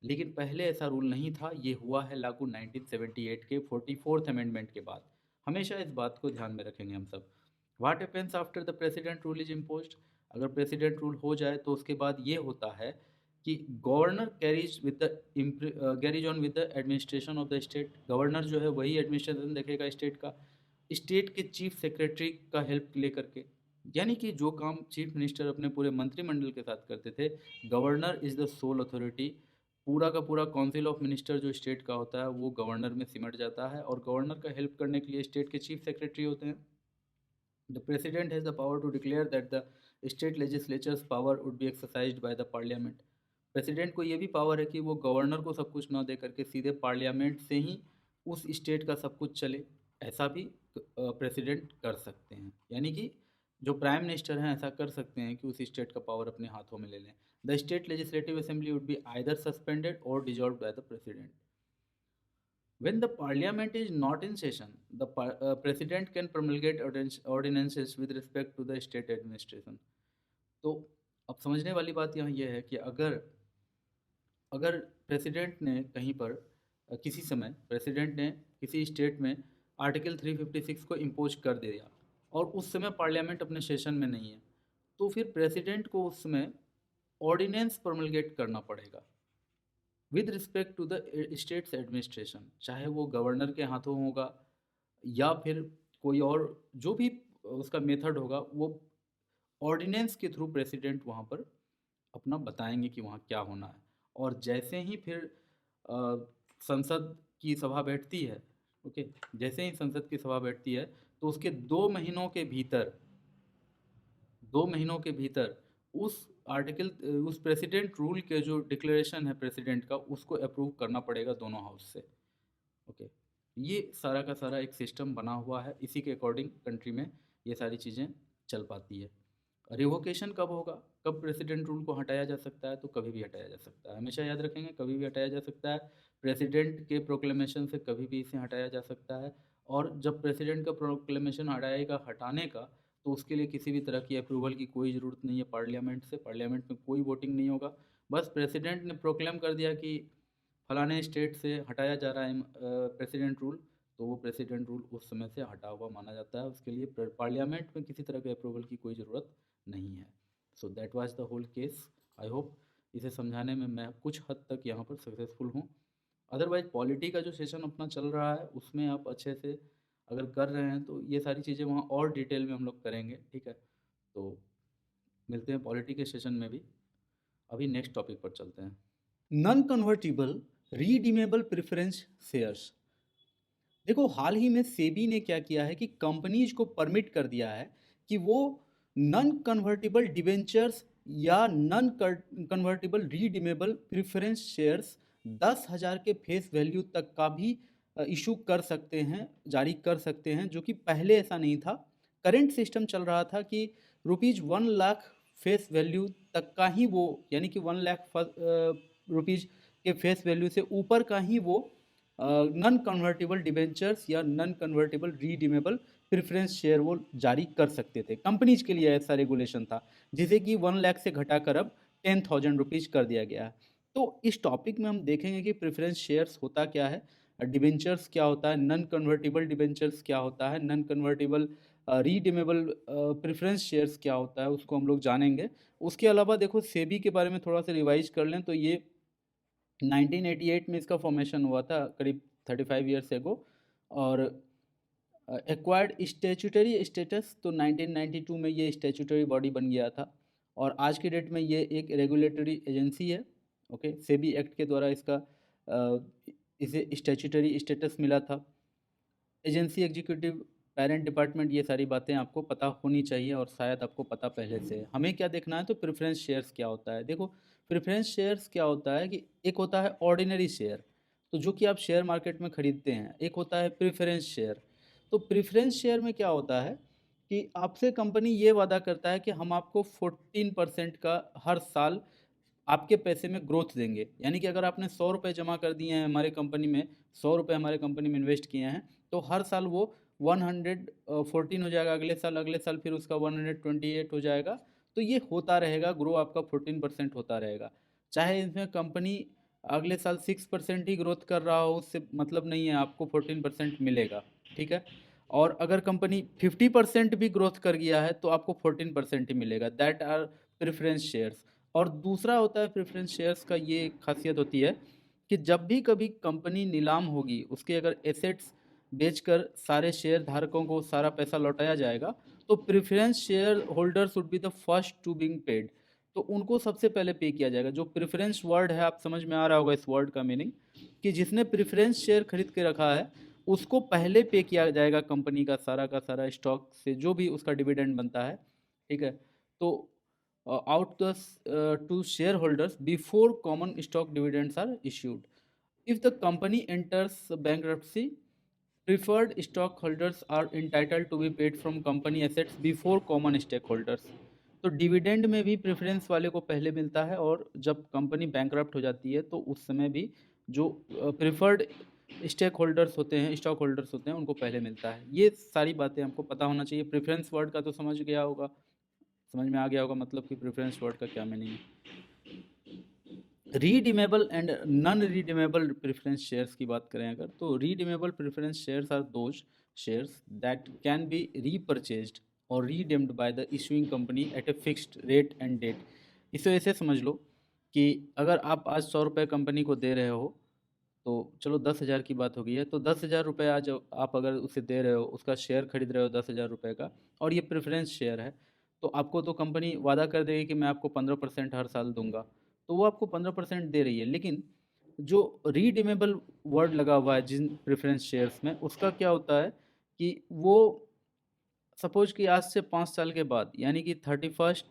लेकिन पहले ऐसा रूल नहीं था, ये हुआ है लागू 1978 के 44th अमेंडमेंट के बाद। हमेशा इस बात को ध्यान में रखेंगे हम सब। What happens after the president rule is imposed? अगर प्रेसिडेंट रूल हो जाए तो उसके बाद ये होता है कि governor carries on with the administration of the state. Governor जो है वही एडमिनिस्ट्रेशन देखेगा स्टेट का, स्टेट के चीफ सेक्रेटरी का हेल्प लेकर के। यानी कि जो काम चीफ मिनिस्टर अपने पूरे मंत्रिमंडल के साथ करते थे, governor is the soul authority. पूरा का पूरा काउंसिल ऑफ मिनिस्टर जो स्टेट का होता है वो गवर्नर में सिमट जाता है, और गवर्नर का हेल्प करने के लिए स्टेट के चीफ सेक्रेटरी होते हैं। The president has the power to declare that the state legislature's power would be exercised by the parliament. President को ये भी पावर है कि वो गवर्नर को सब कुछ ना दे करके सीधे पार्लियामेंट से ही उस स्टेट का सब कुछ चले, ऐसा भी प्रेसिडेंट कर सकते हैं। यानी कि जो प्राइम मिनिस्टर हैं ऐसा कर सकते हैं कि उस स्टेट का पावर अपने हाथों में ले लें। The state legislative assembly would be either suspended or dissolve by the president. When the parliament is not in session, the president can promulgate ordinances with respect to the state administration. तो अब समझने वाली बात यहाँ ये है कि अगर अगर प्रेसिडेंट ने कहीं पर किसी समय प्रेसिडेंट ने किसी स्टेट में आर्टिकल 356 को इम्पोज कर दिया और उस समय पार्लियामेंट अपने सेशन में नहीं है, तो फिर प्रेसिडेंट को उस समय ऑर्डिनेंस प्रोमलगेट करना पड़ेगा with respect to the state's administration, चाहे वो गवर्नर के हाथों होगा या फिर कोई और जो भी उसका मेथड होगा, वो ऑर्डिनेंस के थ्रू प्रेसिडेंट वहाँ पर अपना बताएंगे कि वहाँ क्या होना है। और जैसे ही फिर अ, संसद की सभा बैठती है, ओके, जैसे ही संसद की सभा बैठती है तो उसके 2 महीनों के भीतर, 2 महीनों के भीतर उस आर्टिकल उस प्रेसिडेंट रूल के जो डिक्लेरेशन है प्रेसिडेंट का, उसको अप्रूव करना पड़ेगा दोनों हाउस से। ओके, ये सारा का सारा एक सिस्टम बना हुआ है, इसी के अकॉर्डिंग कंट्री में ये सारी चीज़ें चल पाती है। रिवोकेशन कब होगा, कब प्रेसिडेंट रूल को हटाया जा सकता है? तो कभी भी हटाया जा सकता है, हमेशा याद रखेंगे, कभी भी हटाया जा सकता है। प्रेसिडेंट के प्रोक्लेमेशन से कभी भी इसे हटाया जा सकता है। और जब प्रेसिडेंट का प्रोक्लेमेशन हटाएगा, हटाने का, तो उसके लिए किसी भी तरह की अप्रूवल की कोई ज़रूरत नहीं है पार्लियामेंट से। पार्लियामेंट में कोई वोटिंग नहीं होगा, बस प्रेसिडेंट ने प्रोक्लेम कर दिया कि फलाने स्टेट से हटाया जा रहा है प्रेसिडेंट रूल, तो वो प्रेसिडेंट रूल उस समय से हटा हुआ माना जाता है। उसके लिए पार्लियामेंट में किसी तरह के अप्रूवल की कोई ज़रूरत नहीं है। So that was the whole case. I hope इसे समझाने में मैं कुछ हद तक यहाँ पर सक्सेसफुल हूँ। अदरवाइज पॉलिटी का जो सेशन अपना चल रहा है उसमें आप अच्छे से अगर कर रहे हैं तो ये सारी चीज़ें वहाँ और डिटेल में हम लोग करेंगे, ठीक है? तो मिलते हैं पॉलिटी के सेशन में भी। अभी नेक्स्ट टॉपिक पर चलते हैं। Non convertible redeemable preference shares। देखो हाल ही में सेबी ने क्या किया है कि कंपनीज को परमिट कर दिया है कि वो नॉन कन्वर्टिबल डिबेंचर्स या नॉन कन्वर्टिबल रीडीमेबल प्रेफरेंस शेयर्स 10,000 के फेस वैल्यू तक का भी इशू कर सकते हैं, जारी कर सकते हैं, जो कि पहले ऐसा नहीं था। करंट सिस्टम चल रहा था कि ₹1 लाख फेस वैल्यू तक का ही वो, यानी कि 1 लाख रुपीज के फेस वैल्यू से ऊपर का ही वो नॉन कन्वर्टेबल डिबेंचर्स या नॉन कन्वर्टेबल रीडीमेबल प्रेफरेंस शेयर वो जारी कर सकते थे। कंपनीज के लिए ऐसा रेगुलेशन था, जिसे कि 1 लाख से घटाकर अब 10,000 रुपीज कर दिया गया है। तो इस टॉपिक में हम देखेंगे कि प्रेफरेंस शेयर्स होता क्या है, डिबेंचर्स क्या होता है, नॉन कन्वर्टेबल डिबेंचर्स क्या होता है, नॉन कन्वर्टेबल रीडीमेबल प्रेफरेंस शेयर्स क्या होता है, उसको हम लोग जानेंगे। उसके अलावा देखो सेबी के बारे में थोड़ा सा रिवाइज कर लें तो ये 1988 में इसका फॉर्मेशन हुआ था, करीब 35 ईयर्स एगो। और एक्वायर्ड स्टैट्यूटरी स्टेटस तो 1992 में ये स्टैट्यूटरी बॉडी बन गया था, और आज की डेट में ये एक रेगुलेटरी एजेंसी है। ओके, सेबी एक्ट के द्वारा इसका इसे स्टैट्यूटरी स्टेटस मिला था। एजेंसी, एग्जीक्यूटिव, पेरेंट डिपार्टमेंट, ये सारी बातें आपको पता होनी चाहिए और शायद आपको पता पहले से है। हमें क्या देखना है, तो प्रेफरेंस शेयर्स क्या होता है। देखो प्रेफरेंस शेयर्स क्या होता है कि एक होता है ऑर्डिनरी शेयर, तो जो कि आप शेयर मार्केट में खरीदते हैं। एक होता है प्रेफरेंस शेयर। तो प्रेफरेंस शेयर में क्या होता है कि आपसे कंपनी ये वादा करता है कि हम आपको 14% का हर साल आपके पैसे में ग्रोथ देंगे। यानी कि अगर आपने 100 रुपये जमा कर दिए हैं हमारे कंपनी में, 100 रुपये हमारे कंपनी में इन्वेस्ट किए हैं, तो हर साल वो 114 हो जाएगा, अगले साल फिर उसका 128 हो जाएगा। तो ये होता रहेगा, ग्रो आपका 14% होता रहेगा। चाहे इसमें कंपनी अगले साल 6% ही ग्रोथ कर रहा हो, उससे मतलब नहीं है, आपको 14% मिलेगा। ठीक है। और अगर कंपनी 50% भी ग्रोथ कर गया है तो आपको 14% ही मिलेगा। That are preference shares. और दूसरा होता है प्रेफरेंस शेयर्स का, ये खासियत होती है कि जब भी कभी कंपनी नीलाम होगी, उसके अगर एसेट्स बेचकर सारे शेयर धारकों को सारा पैसा लौटाया जाएगा, तो preference share holders would be the first to being paid. तो उनको सबसे पहले पे किया जाएगा। जो प्रेफरेंस वर्ड है, आप समझ में आ रहा होगा इस वर्ड का मीनिंग, कि जिसने प्रेफरेंस शेयर खरीद के रखा है उसको पहले पे किया जाएगा कंपनी का सारा स्टॉक से जो भी उसका डिविडेंड बनता है। ठीक है। तो out the to shareholders before common stock dividends are issued. If the company enters bankruptcy, preferred stockholders are entitled to be paid from company assets before common stakeholders. तो डिविडेंड में भी प्रेफरेंस वाले को पहले मिलता है, और जब कंपनी बैंकरप्ट हो जाती है तो उस समय भी जो प्रेफर्ड स्टेक होल्डर्स होते हैं, स्टॉक होल्डर्स होते हैं, उनको पहले मिलता है। ये सारी बातें हमको पता होना चाहिए। प्रेफरेंस वर्ड का तो समझ में आ गया होगा, मतलब कि प्रेफरेंस वर्ड का क्या मीनिंग है। Redeemable and non redeemable preference shares की बात करें अगर, तो redeemable preference shares are those shares that can be repurchased or redeemed by the issuing company at a fixed rate and date. इसे ऐसे समझ लो कि अगर आप आज 100 रुपये कंपनी को दे रहे हो, तो चलो 10,000 की बात हो गई है, तो 10,000 रुपये आज आप अगर उसे दे रहे हो, उसका शेयर खरीद रहे हो 10,000 रुपये का, और ये प्रेफरेंस शेयर है, तो आपको तो कंपनी वादा कर देगी कि मैं आपको 15% हर साल दूंगा। तो वो आपको 15% दे रही है, लेकिन जो रीडीमेबल वर्ड लगा हुआ है जिन प्रेफरेंस शेयर्स में, उसका क्या होता है कि वो सपोज कि आज से 5 साल के बाद, यानी कि 31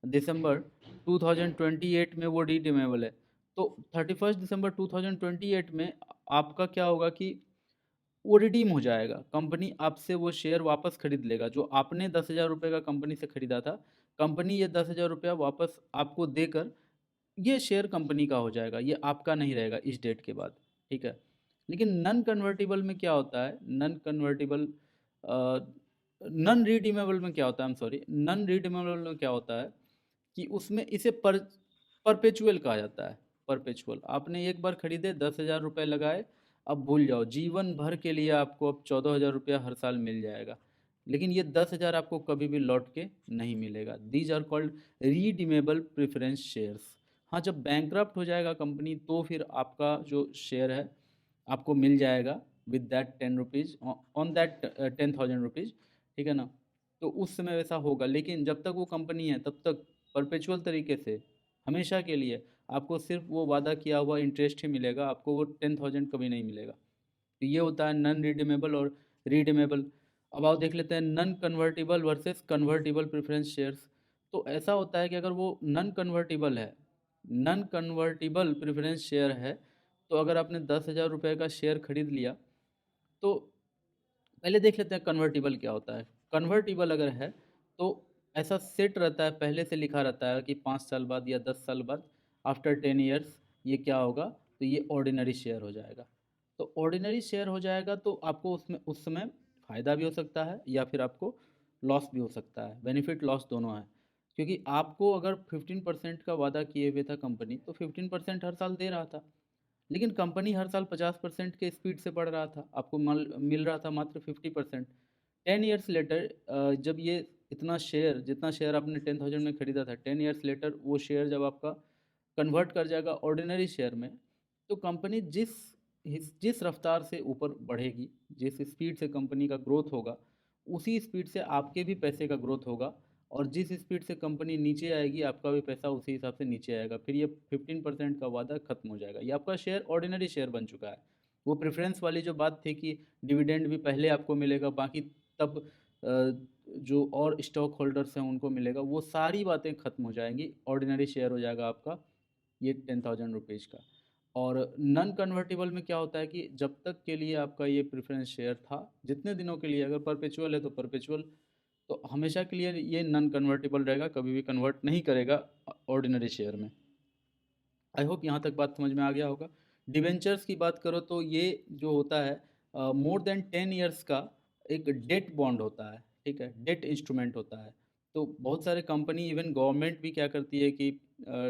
दिसंबर 2028 में वो रिडीमेबल है। तो 31 दिसंबर 2028 में आपका क्या होगा कि वो रिडीम हो जाएगा। कंपनी आपसे वो शेयर वापस खरीद लेगा। जो आपने 10,000 रुपये का कंपनी से खरीदा था, कंपनी ये 10,000 रुपया वापस आपको देकर ये शेयर कंपनी का हो जाएगा, ये आपका नहीं रहेगा इस डेट के बाद। ठीक है। लेकिन नॉन कन्वर्टिबल में क्या होता है, नॉन रिडीमेबल में क्या होता है, सॉरी, नॉन रिडीमेबल में क्या होता है कि उसमें इसे परपेचुअल कहा जाता है। परपेचुअल, आपने एक बार खरीदे, 10,000 रुपये लगाए, अब भूल जाओ, जीवन भर के लिए आपको अब 14,000 रुपया हर साल मिल जाएगा। लेकिन ये 10,000 आपको कभी भी लौट के नहीं मिलेगा। These are called redeemable preference shares. हाँ, जब बैंकरप्ट हो जाएगा कंपनी, तो फिर आपका जो शेयर है आपको मिल जाएगा with that 10 rupees, on that 10,000 rupees. ठीक है ना। तो उस समय वैसा होगा, लेकिन जब तक वो कंपनी है तब तक परपेचुअल तरीके से हमेशा के लिए आपको सिर्फ वो वादा किया हुआ इंटरेस्ट ही मिलेगा, आपको वो 10,000 कभी नहीं मिलेगा। तो ये होता है नॉन रिडीमेबल और रिडीमेबल। अब आओ देख लेते हैं non convertible versus convertible preference shares. तो ऐसा होता है कि अगर वो नॉन कन्वर्टिबल है, नॉन कन्वर्टिबल प्रेफरेंस शेयर है, तो अगर आपने 10,000 रुपये का शेयर खरीद लिया, तो पहले देख लेते हैं कन्वर्टिबल क्या होता है। कन्वर्टिबल अगर है तो ऐसा सेट रहता है, पहले से लिखा रहता है कि 5 साल बाद या 10 साल बाद, आफ्टर 10 ईयर्स ये क्या होगा, तो ये ऑर्डिनरी शेयर हो जाएगा। तो ऑर्डिनरी शेयर हो जाएगा तो आपको उसमें उस समय फ़ायदा भी हो सकता है या फिर आपको लॉस भी हो सकता है, बेनिफिट लॉस दोनों है। क्योंकि आपको अगर 15% का वादा किए हुए था कंपनी, तो 15% हर साल दे रहा था, लेकिन कंपनी हर साल 50% के स्पीड से बढ़ रहा था, आपको मिल रहा था मात्र 50%। 10 ईयर्स लेटर, जब ये इतना शेयर, जितना शेयर आपने 10,000 में खरीदा था, 10 ईयर्स लेटर वो शेयर जब आपका कन्वर्ट कर जाएगा ऑर्डिनरी शेयर में, तो कंपनी जिस रफ्तार से ऊपर बढ़ेगी, जिस स्पीड से कंपनी का ग्रोथ होगा, उसी स्पीड से आपके भी पैसे का ग्रोथ होगा। और जिस स्पीड से कंपनी नीचे आएगी, आपका भी पैसा उसी हिसाब से नीचे आएगा। फिर ये 15% का वादा खत्म हो जाएगा, ये आपका शेयर ऑर्डिनरी शेयर बन चुका है। वो प्रेफरेंस वाली जो बात थी कि डिविडेंड भी पहले आपको मिलेगा, बाकी तब जो और स्टॉक होल्डर्स हैं उनको मिलेगा, वो सारी बातें खत्म हो जाएंगी, ऑर्डिनरी शेयर हो जाएगा आपका ये 10,000 रुपीज़ का। और नॉन कन्वर्टेबल में क्या होता है कि जब तक के लिए आपका ये प्रेफरेंस शेयर था, जितने दिनों के लिए, अगर परपेचुअल है तो परपेचुअल, तो हमेशा के लिए ये नॉन कन्वर्टेबल रहेगा, कभी भी कन्वर्ट नहीं करेगा ऑर्डिनरी शेयर में। आई होप यहाँ तक बात समझ में आ गया होगा। डिवेंचर्स की बात करो तो ये जो होता है, मोर देन 10 ईयर्स का एक डेट बॉन्ड होता है, ठीक है, डेट इंस्ट्रूमेंट होता है। तो बहुत सारे कंपनी, इवन गवर्नमेंट भी क्या करती है कि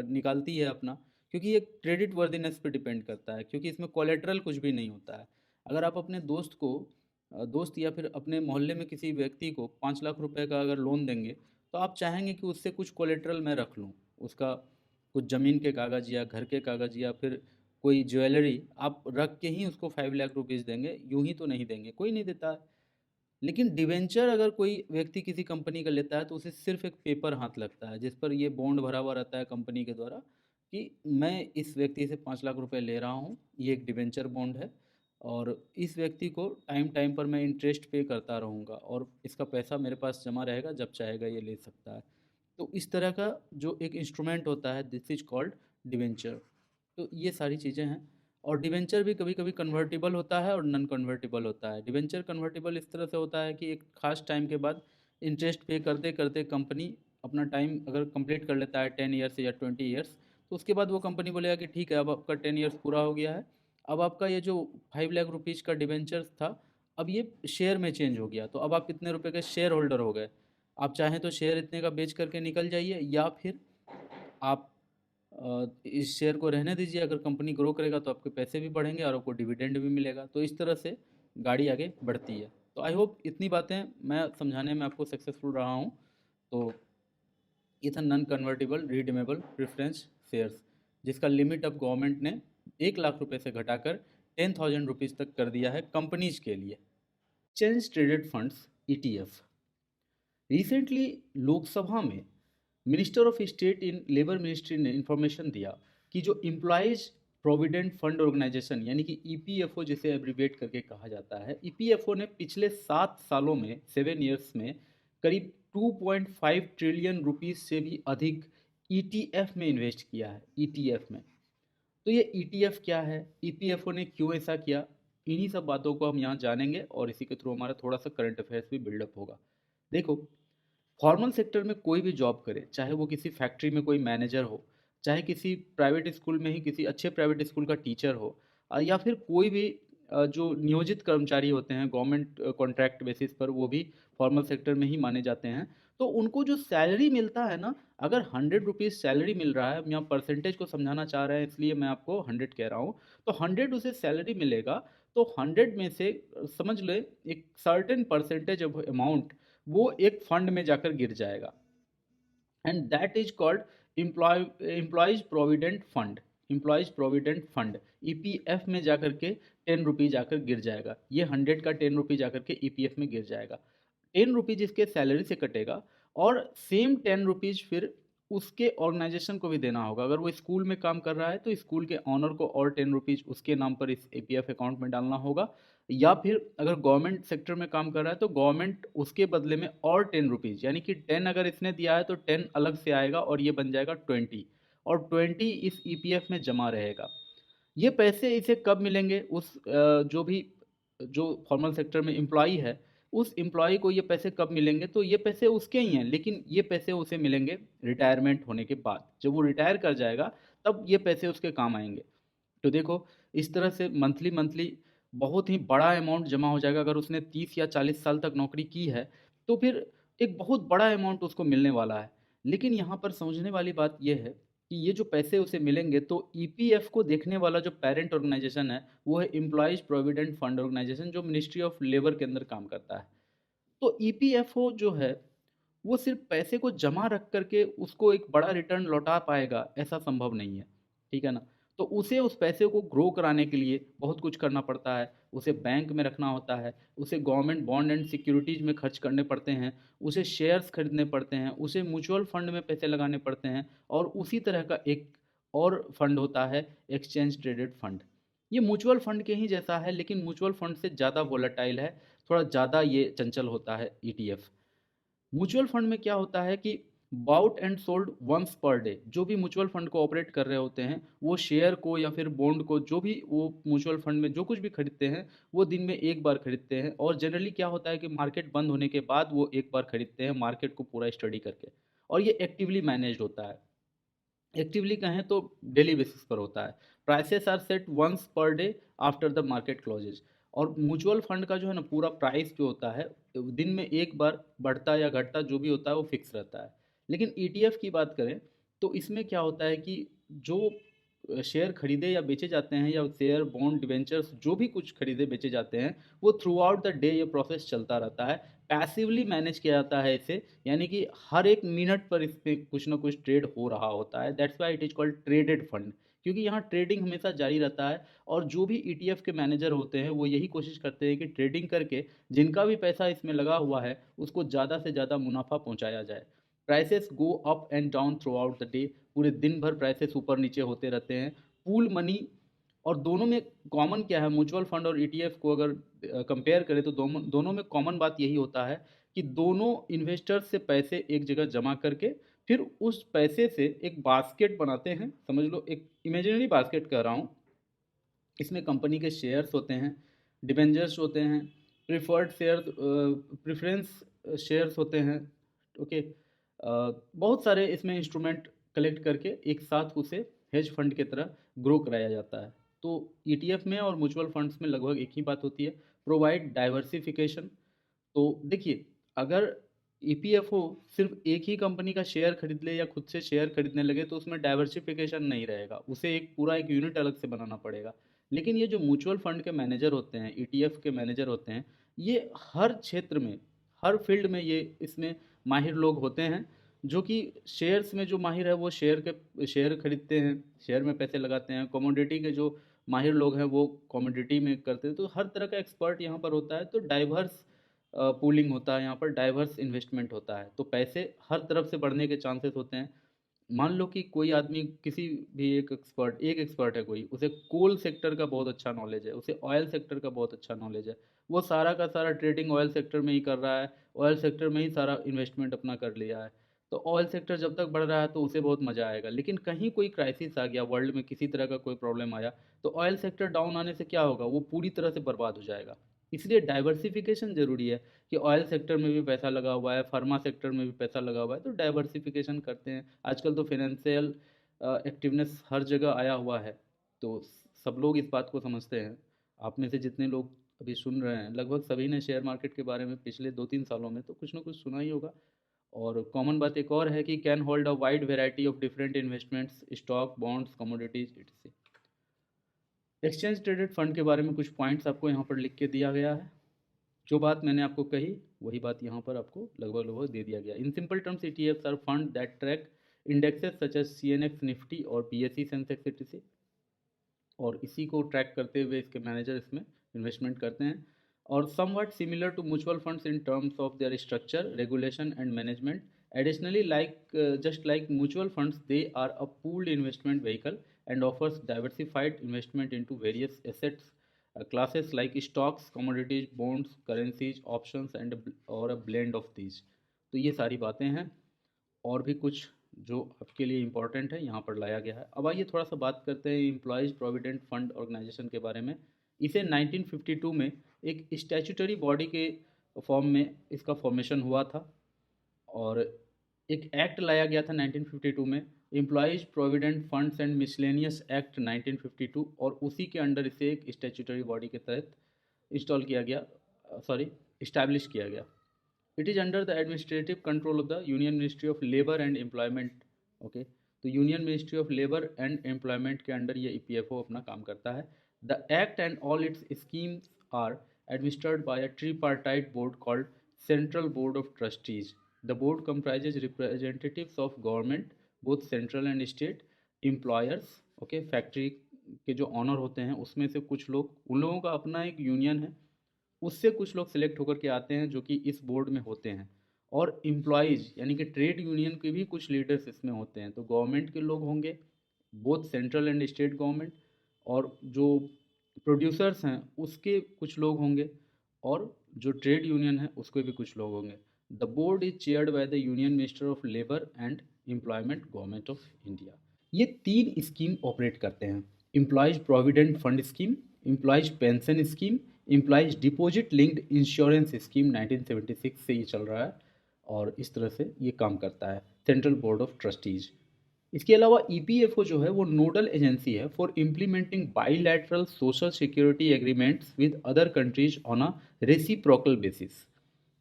निकालती है अपना, क्योंकि ये क्रेडिट वर्दिनेस पे डिपेंड करता है, क्योंकि इसमें कोलेट्रल कुछ भी नहीं होता है। अगर आप अपने दोस्त को, दोस्त या फिर अपने मोहल्ले में किसी व्यक्ति को 5 लाख रुपए का अगर लोन देंगे, तो आप चाहेंगे कि उससे कुछ कोलेट्रल मैं रख लूँ, उसका कुछ ज़मीन के कागज़ या घर के कागज़ या फिर कोई ज्वेलरी आप रख के ही उसको 5 लाख रुपीज़ देंगे, यूं ही तो नहीं देंगे, कोई नहीं देता है। लेकिन डिवेंचर अगर कोई व्यक्ति किसी कंपनी का लेता है, तो उसे सिर्फ एक पेपर हाथ लगता है जिस पर ये बॉन्ड भरा हुआ रहता है कंपनी के द्वारा कि मैं इस व्यक्ति से 5 लाख रुपए ले रहा हूँ, ये एक डिवेंचर बॉन्ड है, और इस व्यक्ति को टाइम टाइम पर मैं इंटरेस्ट पे करता रहूँगा और इसका पैसा मेरे पास जमा रहेगा, जब चाहेगा ये ले सकता है। तो इस तरह का जो एक इंस्ट्रूमेंट होता है, दिस इज कॉल्ड डिवेंचर। तो ये सारी चीज़ें हैं। और डिवेंचर भी कभी कभी कन्वर्टिबल होता है और नॉन कन्वर्टिबल होता है। डिवेंचर कन्वर्टिबल इस तरह से होता है कि एक खास टाइम के बाद इंटरेस्ट पे करते करते कंपनी अपना टाइम अगर कंप्लीट कर लेता है 10 ईयर्स या 20 ईयर्स, तो उसके बाद वो कंपनी बोलेगा कि ठीक है, अब आपका 10 ईयर्स पूरा हो गया है, अब आपका ये जो 5 लाख रुपीज़ का डिवेंचर्स था, अब ये शेयर में चेंज हो गया, तो अब आप कितने रुपए के शेयर होल्डर हो गए। आप चाहें तो शेयर इतने का बेच करके निकल जाइए, या फिर आप इस शेयर को रहने दीजिए, अगर कंपनी ग्रो करेगा तो आपके पैसे भी बढ़ेंगे और आपको डिविडेंड भी मिलेगा। तो इस तरह से गाड़ी आगे बढ़ती है। तो आई होप इतनी बातें मैं समझाने में आपको सक्सेसफुल रहा हूँ। तो ये था non convertible redeemable preference shares, जिसका लिमिट अब गवर्नमेंट ने 1 लाख रुपए से घटाकर 10,000 रुपीज़ तक कर दिया है कंपनीज के लिए। Exchange traded funds, ETF. Recently Lok Sabha में minister of state in labour ministry ने इंफॉर्मेशन दिया कि जो एम्प्लॉयज़ प्रोविडेंट फंड ऑर्गेनाइजेशन, यानी कि ईपीएफओ जिसे एब्रीवेट करके कहा जाता है, ईपीएफओ ने पिछले 7 सालों में, 7 ईयर्स में, करीब 2.5 ट्रिलियन रुपीस से भी अधिक ईटीएफ में इन्वेस्ट किया है, ईटीएफ में। तो ये ईटीएफ क्या है, ईपीएफओ ने क्यों ऐसा किया, इन्हीं सब बातों को हम यहाँ जानेंगे और इसी के थ्रू हमारा थोड़ा सा करंट अफेयर्स भी बिल्डअप होगा। देखो, फॉर्मल सेक्टर में कोई भी जॉब करे, चाहे वो किसी फैक्ट्री में कोई मैनेजर हो, चाहे किसी प्राइवेट स्कूल में ही किसी अच्छे प्राइवेट स्कूल का टीचर हो, या फिर कोई भी जो नियोजित कर्मचारी होते हैं गवर्नमेंट कॉन्ट्रैक्ट बेसिस पर, वो भी फॉर्मल सेक्टर में ही माने जाते हैं। तो उनको जो सैलरी मिलता है ना, अगर 100 रुपीज़ सैलरी मिल रहा है, हम यहाँ परसेंटेज को समझाना चाह रहे हैं इसलिए मैं आपको 100 कह रहा हूँ, तो 100 उसे सैलरी मिलेगा, तो 100 में से समझ ले एक सर्टेन परसेंटेज ऑफ अमाउंट वो एक फंड में जाकर गिर जाएगा, and that is called employees provident fund. Employees provident fund EPF में जाकर के 10 रुपीज जाकर गिर जाएगा, ये 100 का 10 रुपीज जाकर के ईपीएफ में गिर जाएगा। 10 रुपीज इसके सैलरी से कटेगा, और सेम 10 रुपीज फिर उसके ऑर्गेनाइजेशन को भी देना होगा। अगर वो स्कूल में काम कर रहा है तो स्कूल के ऑनर को और 10 रुपीज़ उसके नाम पर इस एपीएफ अकाउंट में डालना होगा, या फिर अगर गवर्नमेंट सेक्टर में काम कर रहा है तो गवर्नमेंट उसके बदले में और 10 रुपीज़, यानी कि 10 अगर इसने दिया है तो 10 अलग से आएगा और ये बन जाएगा 20, और 20 इस ईपीएफ में जमा रहेगा। ये पैसे इसे कब मिलेंगे? जो फॉर्मल सेक्टर में एम्प्लॉई है, उस एम्प्लॉई को ये पैसे कब मिलेंगे? तो ये पैसे उसके ही हैं, लेकिन ये पैसे उसे मिलेंगे रिटायरमेंट होने के बाद। जब वो रिटायर कर जाएगा तब ये पैसे उसके काम आएंगे। तो देखो, इस तरह से मंथली मंथली बहुत ही बड़ा अमाउंट जमा हो जाएगा। अगर उसने 30 या 40 साल तक नौकरी की है तो फिर एक बहुत बड़ा अमाउंट उसको मिलने वाला है। लेकिन यहाँ पर समझने वाली बात यह है कि ये जो पैसे उसे मिलेंगे, तो ईपीएफ को देखने वाला जो पेरेंट ऑर्गेनाइजेशन है वो है एम्प्लॉयज़ प्रोविडेंट फंड ऑर्गेनाइजेशन, जो मिनिस्ट्री ऑफ लेबर के अंदर काम करता है। तो ईपीएफओ जो है वो सिर्फ पैसे को जमा रख करके उसको एक बड़ा रिटर्न लौटा पाएगा, ऐसा संभव नहीं है। ठीक है ना? तो उसे उस पैसे को ग्रो कराने के लिए बहुत कुछ करना पड़ता है। उसे बैंक में रखना होता है, उसे गवर्नमेंट बॉन्ड एंड सिक्योरिटीज़ में खर्च करने पड़ते हैं, उसे शेयर्स खरीदने पड़ते हैं, उसे म्यूचुअल फंड में पैसे लगाने पड़ते हैं, और उसी तरह का एक और फंड होता है, एक्सचेंज ट्रेडेड फंड। ये म्यूचुअल फंड के ही जैसा है, लेकिन म्यूचुअल फंड से ज़्यादा वोलेटाइल है, थोड़ा ज़्यादा ये चंचल होता है ईटीएफ। म्यूचुअल फंड में क्या होता है कि bought and sold once per day, जो भी म्यूचुअल फंड को ऑपरेट कर रहे होते हैं वो शेयर को या फिर बॉन्ड को, जो भी वो म्यूचुअल फंड में जो कुछ भी खरीदते हैं वो दिन में एक बार खरीदते हैं। और जनरली क्या होता है कि मार्केट बंद होने के बाद वो एक बार खरीदते हैं, मार्केट को पूरा स्टडी करके। और ये एक्टिवली मैनेज होता है। एक्टिवली कहें तो डेली बेसिस पर होता है। Prices are set once per day after the market closes. और म्यूचुअल फंड का जो है ना पूरा प्राइस जो होता है, दिन में एक बार बढ़ता या घटता जो भी होता है वो फिक्स रहता है। लेकिन ईटीएफ की बात करें तो इसमें क्या होता है कि जो शेयर खरीदे या बेचे जाते हैं, या शेयर बॉन्ड डिवेंचर्स जो भी कुछ खरीदे बेचे जाते हैं, वो थ्रू आउट द डे ये प्रोसेस चलता रहता है। पैसिवली मैनेज किया जाता है इसे, यानी कि हर एक मिनट पर इस पे कुछ ना कुछ ट्रेड हो रहा होता है। That's why it is called traded fund, क्योंकि यहाँ ट्रेडिंग हमेशा जारी रहता है। और जो भी ईटीएफ के मैनेजर होते हैं वो यही कोशिश करते हैं कि ट्रेडिंग करके जिनका भी पैसा इसमें लगा हुआ है उसको ज़्यादा से ज़्यादा मुनाफा पहुँचाया जाए। Prices go up and down through out the day, पूरे दिन भर प्राइसेस ऊपर नीचे होते रहते हैं। पूल मनी, और दोनों में कॉमन क्या है, म्यूचुअल फंड और ईटीएफ को अगर कंपेयर करें तो दोनों दोनों में कॉमन बात यही होता है कि दोनों इन्वेस्टर्स से पैसे एक जगह जमा करके फिर उस पैसे से एक बास्केट बनाते हैं। समझ लो एक इमेजिनरी बास्केट कह रहा हूँ। इसमें कंपनी के शेयर्स होते हैं, डिबेंचर्स होते हैं, प्रिफर्ड शेयर, प्रेफरेंस शेयर्स होते हैं। ओके। बहुत सारे इसमें इंस्ट्रूमेंट कलेक्ट करके एक साथ उसे हेज फंड की तरह ग्रो कराया जाता है। तो ईटीएफ में और म्यूचुअल फंड्स में लगभग एक ही बात होती है, प्रोवाइड डाइवर्सिफिकेशन। तो देखिए, अगर ईपीएफओ सिर्फ एक ही कंपनी का शेयर खरीद ले या खुद से शेयर खरीदने लगे तो उसमें डाइवर्सिफिकेशन नहीं रहेगा, उसे एक पूरा एक यूनिट अलग से बनाना पड़ेगा। लेकिन ये जो म्यूचुअल फंड के मैनेजर होते हैं, ईटीएफ के मैनेजर होते हैं, ये हर क्षेत्र में, हर फील्ड में ये इसमें माहिर लोग होते हैं। जो कि शेयर्स में जो माहिर है वो शेयर खरीदते हैं, शेयर में पैसे लगाते हैं। कमोडिटी के जो माहिर लोग हैं वो कमोडिटी में करते हैं। तो हर तरह का एक्सपर्ट यहाँ पर होता है। तो डाइवर्स पूलिंग होता है, यहाँ पर डाइवर्स इन्वेस्टमेंट होता है, तो पैसे हर तरफ से बढ़ने के चांसेस होते हैं। मान लो कि कोई आदमी किसी भी एक एक्सपर्ट है कोई, उसे कोल सेक्टर का बहुत अच्छा नॉलेज है, उसे ऑयल सेक्टर का बहुत अच्छा नॉलेज है, वो सारा का सारा ट्रेडिंग ऑयल सेक्टर में ही कर रहा है, ऑयल सेक्टर में ही सारा इन्वेस्टमेंट अपना कर लिया है। तो ऑयल सेक्टर जब तक बढ़ रहा है तो उसे बहुत मज़ा आएगा। लेकिन कहीं कोई क्राइसिस आ गया, वर्ल्ड में किसी तरह का कोई प्रॉब्लम आया, तो ऑयल सेक्टर डाउन आने से क्या होगा, वो पूरी तरह से बर्बाद हो जाएगा। इसलिए डाइवर्सिफिकेशन ज़रूरी है कि ऑयल सेक्टर में भी पैसा लगा हुआ है, फार्मा सेक्टर में भी पैसा लगा हुआ है, तो डाइवर्सिफिकेशन करते हैं। आजकल तो फाइनेंशियल एक्टिवनेस हर जगह आया हुआ है, तो सब लोग इस बात को समझते हैं। आप में से जितने लोग अभी सुन रहे हैं लगभग सभी ने शेयर मार्केट के बारे में पिछले 2-3 सालों में तो कुछ ना कुछ सुना ही होगा। और कॉमन बात एक और है कि can hold a wide variety of different investments, stock, bonds, commodities it's. Exchange traded fund के बारे में कुछ पॉइंट्स आपको यहाँ पर लिख के दिया गया है। जो बात मैंने आपको कही वही बात यहाँ पर आपको लगभग लगभग दे दिया गया। In simple terms ETFs are fund that track indexes such as CNX Nifty और बीएसई सेंसेक्स etc, और इसी को ट्रैक करते हुए इसके मैनेजर इसमें इन्वेस्टमेंट करते हैं। और somewhat similar to mutual funds in terms of their structure, regulation and management, Additionally, just like mutual funds, they are a pooled investment vehicle and offers diversified investment into various assets classes like stocks, commodities, bonds, currencies, options and or a blend of these. तो ये सारी बातें हैं और भी कुछ जो आपके लिए इम्पोर्टेंट है यहाँ पर लाया गया है। अब आइए थोड़ा सा बात करते हैं एम्प्लॉयज़ प्रोविडेंट फंड ऑर्गेनाइजेशन के बारे में। इसे 1952 में एक स्टैट्यूटरी बॉडी के फॉर्म में इसका फॉर्मेशन हुआ था और एक एक्ट लाया गया था 1952 में, employees provident funds and miscellaneous act 1952, और उसी के अंडर इसे एक स्टैट्यूटरी बॉडी के तहत इंस्टॉल किया गया, सॉरी इस्टेब्लिश किया गया। It is under the administrative control of the union ministry of labour and employment. Okay, तो union ministry of labour and employment के अंडर ये ईपीएफओ अपना काम करता है। The act and all its schemes are administered by a tripartite board called Central Board of Trustees. The board comprises representatives of government, both central and state, employers, okay, factory के जो ऑनर होते हैं उसमें से कुछ लोग, उन लोगों का अपना एक यूनियन है, उससे कुछ लोग सिलेक्ट होकर के आते हैं जो कि इस बोर्ड में होते हैं, और एम्प्लॉयज़ यानी कि ट्रेड यूनियन के भी कुछ लीडर्स इसमें होते हैं। तो गवर्नमेंट के लोग होंगे, both central and state government, और जो प्रोड्यूसर्स हैं उसके कुछ लोग होंगे, और जो ट्रेड यूनियन है उसके भी कुछ लोग होंगे। The board is chaired by the union minister of labour and employment, government of India. ये 3 स्कीम ऑपरेट करते हैं: employees provident fund scheme, employees pension scheme, employees deposit linked insurance scheme. 1976 से ये चल रहा है और इस तरह से ये काम करता है सेंट्रल बोर्ड ऑफ ट्रस्टीज़। इसके अलावा ईपीएफओ जो है वो नोडल एजेंसी है for implementing bilateral social security agreements with other countries on a reciprocal basis.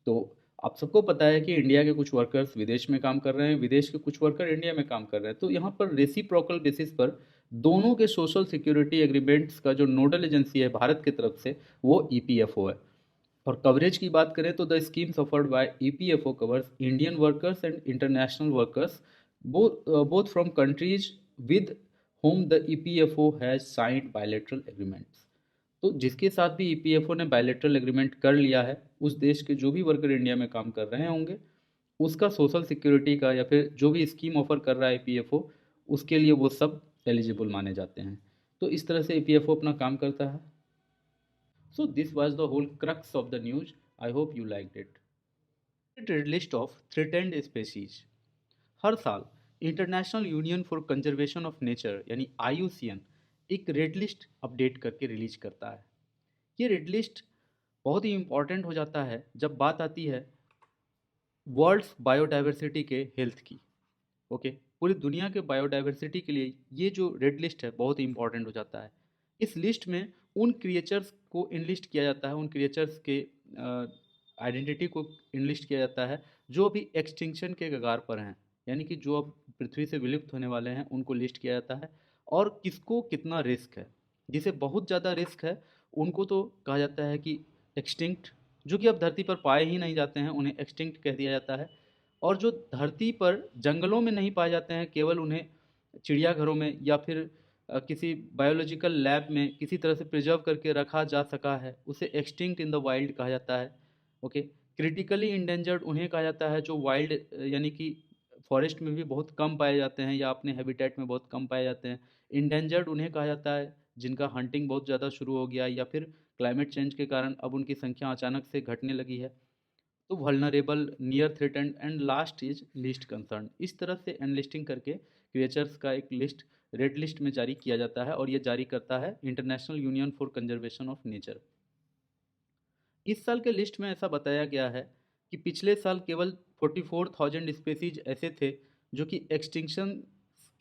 तो आप सबको पता है कि इंडिया के कुछ वर्कर्स विदेश में काम कर रहे हैं, विदेश के कुछ वर्कर इंडिया में काम कर रहे हैं, तो यहाँ पर रेसिप्रोकल बेसिस पर दोनों के सोशल सिक्योरिटी एग्रीमेंट्स का जो नोडल एजेंसी है भारत की तरफ से वो ईपीएफओ है। और कवरेज की बात करें तो the schemes offered by EPFO covers Indian workers and international workers both from countries with whom the EPFO has signed bilateral agreements। तो जिसके साथ भी ईपीएफओ ने बायलेटरल एग्रीमेंट कर लिया है, उस देश के जो भी वर्कर इंडिया में काम कर रहे होंगे, उसका सोशल सिक्योरिटी का या फिर जो भी स्कीम ऑफर कर रहा है ईपीएफओ, उसके लिए वो सब एलिजिबल माने जाते हैं। तो इस तरह से ईपीएफओ अपना काम करता है। So this was the whole crux of the news. I hope you liked it. Red list of threatened species. हर साल International Union for Conservation of Nature यानी IUCN एक रेड लिस्ट अपडेट करके रिलीज करता है। ये रेड लिस्ट बहुत ही इम्पॉर्टेंट हो जाता है जब बात आती है वर्ल्ड्स बायोडाइवर्सिटी के हेल्थ की। ओके, पूरी दुनिया के बायोडाइवर्सिटी के लिए ये जो रेड लिस्ट है बहुत ही इंपॉर्टेंट हो जाता है। इस लिस्ट में उन क्रिएचर्स को इनलिस्ट किया जाता है, उन क्रिएचर्स के आइडेंटिटी को इनलिस्ट किया जाता है जो अभी एक्सटिंक्शन के कगार पर हैं, यानी कि जो अब पृथ्वी से विलुप्त होने वाले हैं उनको लिस्ट किया जाता है, और किसको कितना रिस्क है। जिसे बहुत ज़्यादा रिस्क है उनको तो कहा जाता है कि एक्सटिंक्ट, जो कि अब धरती पर पाए ही नहीं जाते हैं उन्हें एक्सटिंक्ट कह दिया जाता है। और जो धरती पर जंगलों में नहीं पाए जाते हैं, केवल उन्हें चिड़ियाघरों में या फिर किसी बायोलॉजिकल लैब में किसी तरह से प्रिजर्व करके रखा जा सका है, उसे एक्सटिंक्ट इन द वाइल्ड कहा जाता है। ओके, क्रिटिकली इंडेंजर्ड उन्हें कहा जाता है जो वाइल्ड यानी कि फॉरेस्ट में भी बहुत कम पाए जाते हैं या अपने हैबिटेट में बहुत कम पाए जाते हैं। इंडेंजर्ड उन्हें कहा जाता है जिनका हंटिंग बहुत ज़्यादा शुरू हो गया या फिर क्लाइमेट चेंज के कारण अब उनकी संख्या अचानक से घटने लगी है। तो vulnerable, near threatened and last is least concern. इस तरह से एनलिस्टिंग करके क्रिएचर्स का एक लिस्ट रेड लिस्ट में जारी किया जाता है, और ये जारी करता है international Union for Conservation of nature. इस साल के लिस्ट में ऐसा बताया गया है कि पिछले साल केवल 44,000 स्पेसीज ऐसे थे जो कि एक्सटिंक्शन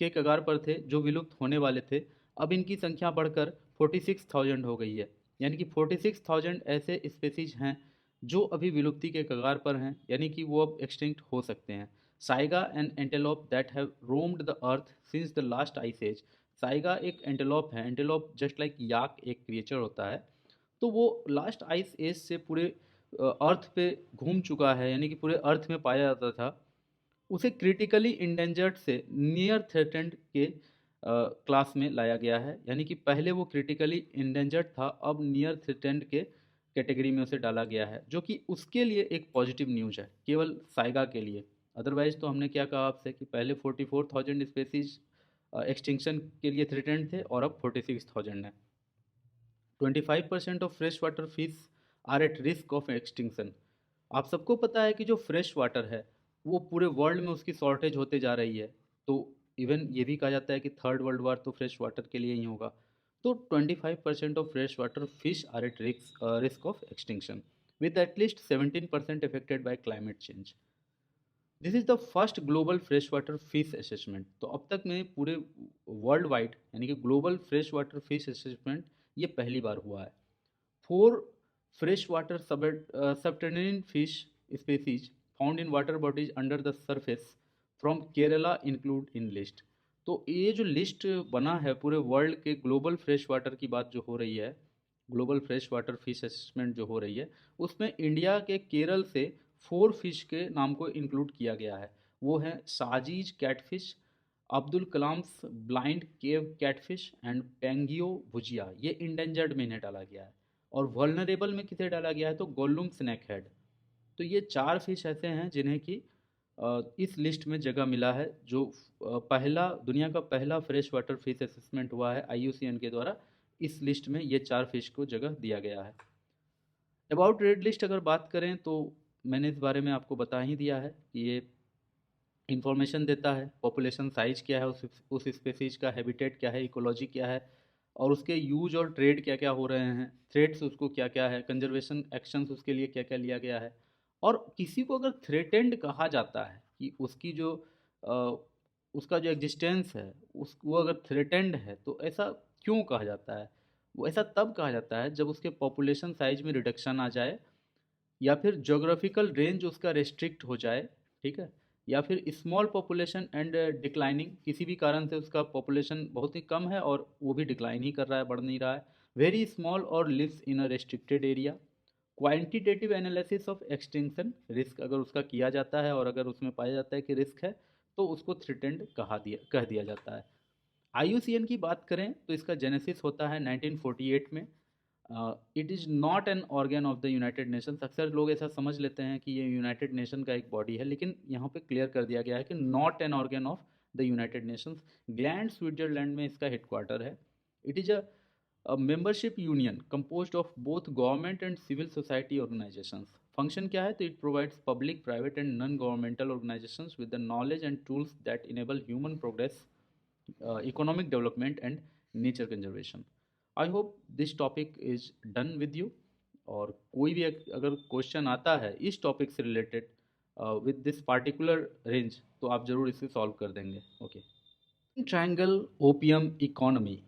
के कगार पर थे, जो विलुप्त होने वाले थे। अब इनकी संख्या बढ़कर 46,000 हो गई है, यानी कि 46,000 ऐसे स्पेसीज हैं जो अभी विलुप्ति के कगार पर हैं, यानी कि वो अब एक्सटिंक्ट हो सकते हैं। Saiga and antelope that have roamed the earth since the last ice age. Saiga एक एंटेलोप है, एंटेलोप जस्ट लाइक याक एक क्रिएचर होता है, तो वो लास्ट आइस एज से पूरे अर्थ पे घूम चुका है, यानी कि पूरे अर्थ में पाया जाता था। उसे क्रिटिकली इंडेंजर्ड से नियर थ्रेटेंड के क्लास में लाया गया है, यानी कि पहले वो क्रिटिकली इंडेंजर्ड था, अब नियर थ्रेटेंड के कैटेगरी में उसे डाला गया है, जो कि उसके लिए एक पॉजिटिव न्यूज़ है, केवल साइगा के लिए। अदरवाइज तो हमने क्या कहा आपसे कि पहले 44,000 स्पेसीज एक्सटिंक्शन के लिए थ्रेटेंड थे और अब 46,000 है। 25% of fresh water fish are at risk of extinction. आप सबको पता है कि जो फ्रेश वाटर है वो पूरे वर्ल्ड में उसकी शॉर्टेज होते जा रही है। तो इवन ये भी कहा जाता है कि थर्ड वर्ल्ड वार तो फ्रेश वाटर के लिए ही होगा। तो 25% of fresh water fish are at risk of extinction with at least 17% affected by climate change. This is the first global fresh water fish assessment. तो अब तक में पूरे वर्ल्ड वाइड यानी कि global fresh water fish assessment ये पहली बार हुआ है। 4 fresh water subterranean fish species found in water bodies under the surface from Kerala include in list. तो ये जो लिस्ट बना है पूरे वर्ल्ड के ग्लोबल फ्रेश वाटर की बात जो हो रही है, global fresh water fish assessment जो हो रही है, उसमें इंडिया के केरल से 4 फिश के नाम को इंक्लूड किया गया है। वो हैं Saji's catfish, Abdul Kalam's blind cave catfish and pangio bhujia. ये इंडेंजर्ड में इन्हें डाला गया है। और वल्नरेबल में किसे डाला गया है तो गोल्लुम स्नैक हेड। तो ये 4 फिश ऐसे हैं जिन्हें कि इस लिस्ट में जगह मिला है, जो पहला दुनिया का पहला फ्रेश वाटर फिश असेसमेंट हुआ है IUCN के द्वारा। इस लिस्ट में ये 4 फिश को जगह दिया गया है। अबाउट रेड लिस्ट अगर बात करें तो मैंने इस बारे में आपको बता ही दिया है कि ये इंफॉर्मेशन देता है पॉपुलेशन साइज क्या है, उस स्पेसीज का हैबिटेट क्या है, इकोलॉजी क्या है, और उसके यूज और ट्रेड क्या क्या हो रहे हैं, थ्रेट्स उसको क्या क्या है, कंजर्वेशन एक्शंस उसके लिए क्या क्या लिया गया है। और किसी को अगर थ्रेटेंड कहा जाता है कि उसकी जो अ, उसका जो एग्जिस्टेंस है उस वो अगर थ्रेटेंड है तो ऐसा क्यों कहा जाता है। वो ऐसा तब कहा जाता है जब उसके पॉपुलेशन साइज में रिडक्शन आ जाए, या फिर जोग्राफिकल रेंज उसका रेस्ट्रिक्ट हो जाए, ठीक है, या फिर स्मॉल पॉपुलेशन एंड डिक्लाइनिंग, किसी भी कारण से उसका पॉपुलेशन बहुत ही कम है और वो भी डिक्लाइन ही कर रहा है, बढ़ नहीं रहा है, वेरी स्मॉल और lives in a restricted area. Quantitative analysis of extinction risk अगर उसका किया जाता है और अगर उसमें पाया जाता है कि रिस्क है तो उसको थ्रेटेंड कह दिया जाता है। IUCN की बात करें तो इसका जेनेसिस होता है 1948 में। It is not an organ of the united Nations. अक्सर लोग ऐसा समझ लेते हैं कि ये यूनाइटेड नेशन का एक बॉडी है, लेकिन यहाँ पे क्लियर कर दिया गया है कि not an organ of the united nations. Gland Switzerland में इसका हेडक्वार्टर है। It is a membership union composed of both government and civil society organisations. Function क्या है तो it provides public private and non governmental organisations with the knowledge and tools that enable human progress, economic development and nature conservation. I hope this topic is done with you. और कोई भी अगर क्वेश्चन आता है इस टॉपिक से related with this particular range तो आप ज़रूर इसे सॉल्व कर देंगे। Okay. Triangle opium economy.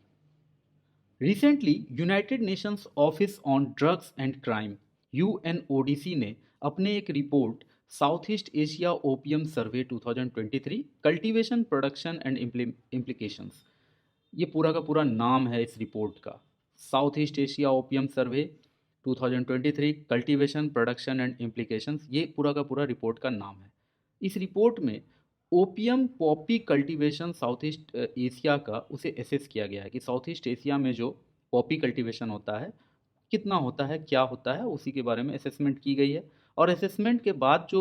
Recently United Nations office on drugs and crime UNODC ने अपने एक report south east Asia opium survey 2023 cultivation production and implications, ये पूरा का पूरा नाम है इस रिपोर्ट का, south east Asia opium survey 2023 cultivation production and implications, ये पूरा का पूरा रिपोर्ट का नाम है। इस रिपोर्ट में opium Poppy cultivation south east Asia का उसे एसेस किया गया है कि साउथ ईस्ट एशिया में जो पॉपी कल्टीवेशन होता है कितना होता है, क्या होता है, उसी के बारे में असेसमेंट की गई है। और असेसमेंट के बाद जो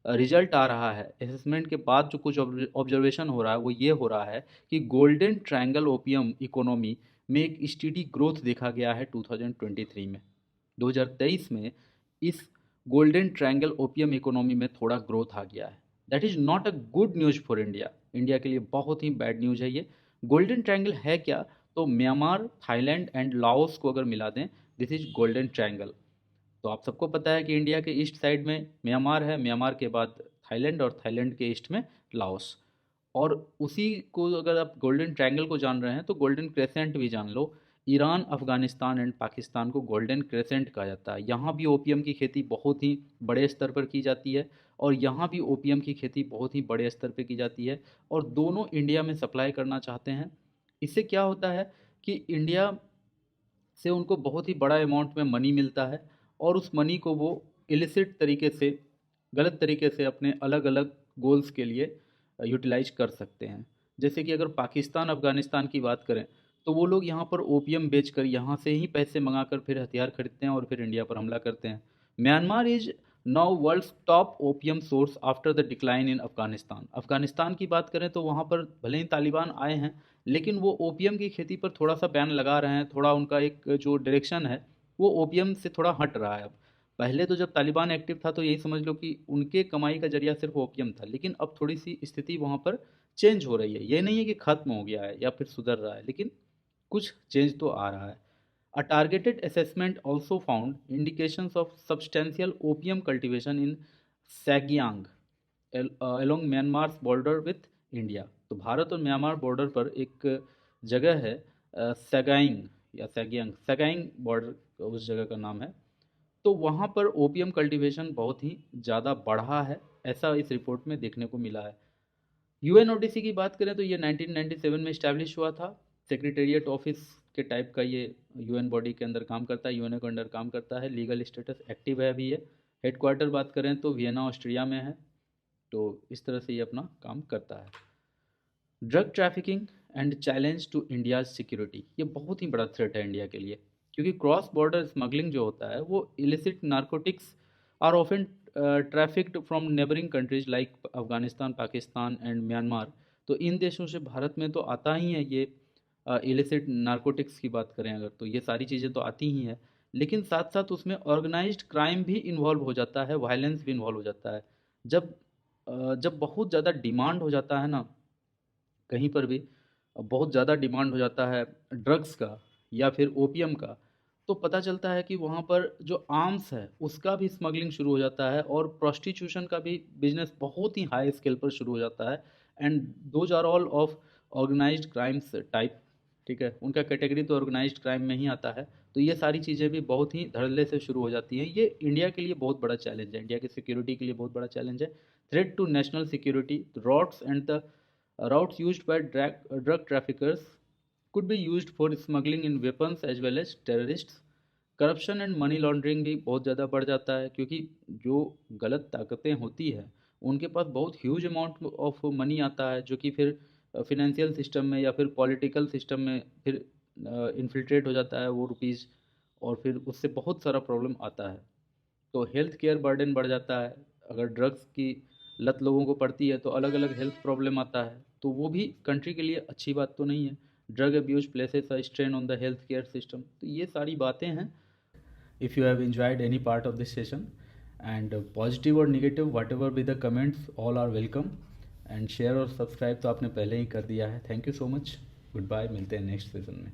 रिजल्ट आ रहा है, असेसमेंट के बाद जो कुछ ऑब्जर्वेशन हो रहा है वो ये हो रहा है कि गोल्डन ट्रायंगल ओपियम इकोनॉमी में एक स्टेडी ग्रोथ देखा गया है 2023 में। 2023 में इस गोल्डन ट्रायंगल ओपियम इकोनॉमी में थोड़ा ग्रोथ आ गया है। That is not a good news for India. India के लिए बहुत ही बैड न्यूज़ है ये। गोल्डन ट्रायंगल है क्या तो म्यांमार, थाईलैंड एंड लाओस को अगर मिला दें, दिस इज गोल्डन ट्रायंगल। तो आप सबको पता है कि इंडिया के ईस्ट साइड में म्यांमार है, म्यांमार के बाद थाईलैंड और थाईलैंड के ईस्ट में लाओस। और उसी को अगर आप गोल्डन ट्रायंगल को जान रहे हैं तो गोल्डन क्रेसेंट भी जान लो। ईरान, अफगानिस्तान एंड पाकिस्तान को गोल्डन क्रेसेंट कहा जाता है। यहाँ भी ओपियम की खेती बहुत ही बड़े स्तर पर की जाती है और यहाँ भी ओपियम की खेती बहुत ही बड़े स्तर पर की जाती है और दोनों इंडिया में सप्लाई करना चाहते हैं। इससे क्या होता है कि इंडिया से उनको बहुत ही बड़ा अमाउंट में मनी मिलता है और उस मनी को वो इलिसिट तरीके से, गलत तरीके से अपने अलग अलग गोल्स के लिए यूटिलाइज कर सकते हैं। जैसे कि अगर पाकिस्तान, अफगानिस्तान की बात करें तो वो लोग यहाँ पर ओपियम बेचकर यहाँ से ही पैसे मंगाकर फिर हथियार खरीदते हैं और फिर इंडिया पर हमला करते हैं। Myanmar is now world's top opium source after the decline in Afghanistan. Afghanistan की बात करें तो वहाँ पर भले ही तालिबान आए हैं, लेकिन वो ओपियम की खेती पर थोड़ा सा बैन लगा रहे हैं। थोड़ा उनका एक जो डायरेक्शन है वो ओपियम से थोड़ा हट रहा है अब। पहले तो जब तालिबान एक्टिव था तो यही समझ लो कि उनके कमाई का जरिया सिर्फ ओपियम था, लेकिन अब थोड़ी सी स्थिति वहाँ पर चेंज हो रही है। ये नहीं है कि ख़त्म हो गया है या फिर सुधर रहा है, लेकिन कुछ चेंज तो आ रहा है। A targeted assessment also found indications of substantial opium cultivation in Sagyang along Myanmar's border with India। तो भारत और म्यांमार बॉर्डर पर एक जगह है सगाइंग या सैग्यांग, सगाइंग बॉर्डर उस जगह का नाम है। तो वहाँ पर ओपियम कल्टीवेशन बहुत ही ज़्यादा बढ़ा है, ऐसा इस रिपोर्ट में देखने को मिला है। यूएनओडीसी की बात करें तो ये 1997 में इस्टेब्लिश हुआ था। सेक्रेटेरिएट ऑफिस के टाइप का ये यूएन बॉडी के अंदर काम करता है, यूएनओ के अंडर काम करता है। लीगल स्टेटस एक्टिव है अभी ये। हेडक्वार्टर बात करें तो वियना ऑस्ट्रिया में है। तो इस तरह से ये अपना काम करता है। Drug trafficking and challenge to India's security, ये बहुत ही बड़ा थ्रेट है इंडिया के लिए, क्योंकि क्रॉस बॉर्डर स्मगलिंग जो होता है वो illicit narcotics are often trafficked from neighbouring countries like Afghanistan, Pakistan and Myanmar. तो इन देशों से भारत में तो आता ही है ये इलिसिट नार्कोटिक्स की बात करें अगर, तो ये सारी चीज़ें तो आती ही हैं, लेकिन साथ साथ उसमें ऑर्गेनाइज्ड क्राइम भी इन्वॉल्व हो जाता है, वायलेंस भी इन्वॉल्व हो जाता है। जब जब बहुत ज़्यादा डिमांड हो जाता है ना कहीं पर भी, बहुत ज़्यादा डिमांड हो जाता है ड्रग्स का या फिर ओपियम का, तो पता चलता है कि वहाँ पर जो आर्म्स है उसका भी स्मगलिंग शुरू हो जाता है और प्रोस्टिट्यूशन का भी बिजनेस बहुत ही हाई स्केल पर शुरू हो जाता है। And those are all of organised crimes type, ठीक है, उनका कैटेगरी तो ऑर्गेनाइज्ड क्राइम में ही आता है। तो ये सारी चीज़ें भी बहुत ही धड़ल्ले से शुरू हो जाती हैं। ये इंडिया के लिए बहुत बड़ा चैलेंज है, इंडिया की सिक्योरिटी के लिए बहुत बड़ा चैलेंज है। Threat to national security, roads and the routes used by drug traffickers could be used for smuggling in weapons as well as terrorists। Corruption and money laundering भी बहुत ज़्यादा बढ़ जाता है, क्योंकि जो गलत ताकतें होती हैं उनके पास बहुत ह्यूज अमाउंट ऑफ मनी आता है, जो कि फिर फिनेंशियल सिस्टम में या फिर पॉलिटिकल सिस्टम में फिर इन्फिल्ट्रेट हो जाता है वो रुपीज़, और फिर उससे बहुत सारा प्रॉब्लम आता है। तो हेल्थ केयर बर्डन बढ़ जाता है। अगर ड्रग्स की लत लोगों को पड़ती है तो अलग अलग हेल्थ प्रॉब्लम आता है, तो वो भी कंट्री के लिए अच्छी बात तो नहीं है। Drug abuse places a strain on the health care system. तो ये सारी बातें हैं। If you have enjoyed any part of this session and positive और negative whatever be the comments, all are welcome. And share और सब्सक्राइब तो आपने पहले ही कर दिया है। Thank you so much. Good bye, मिलते हैं नेक्स्ट सेशन में।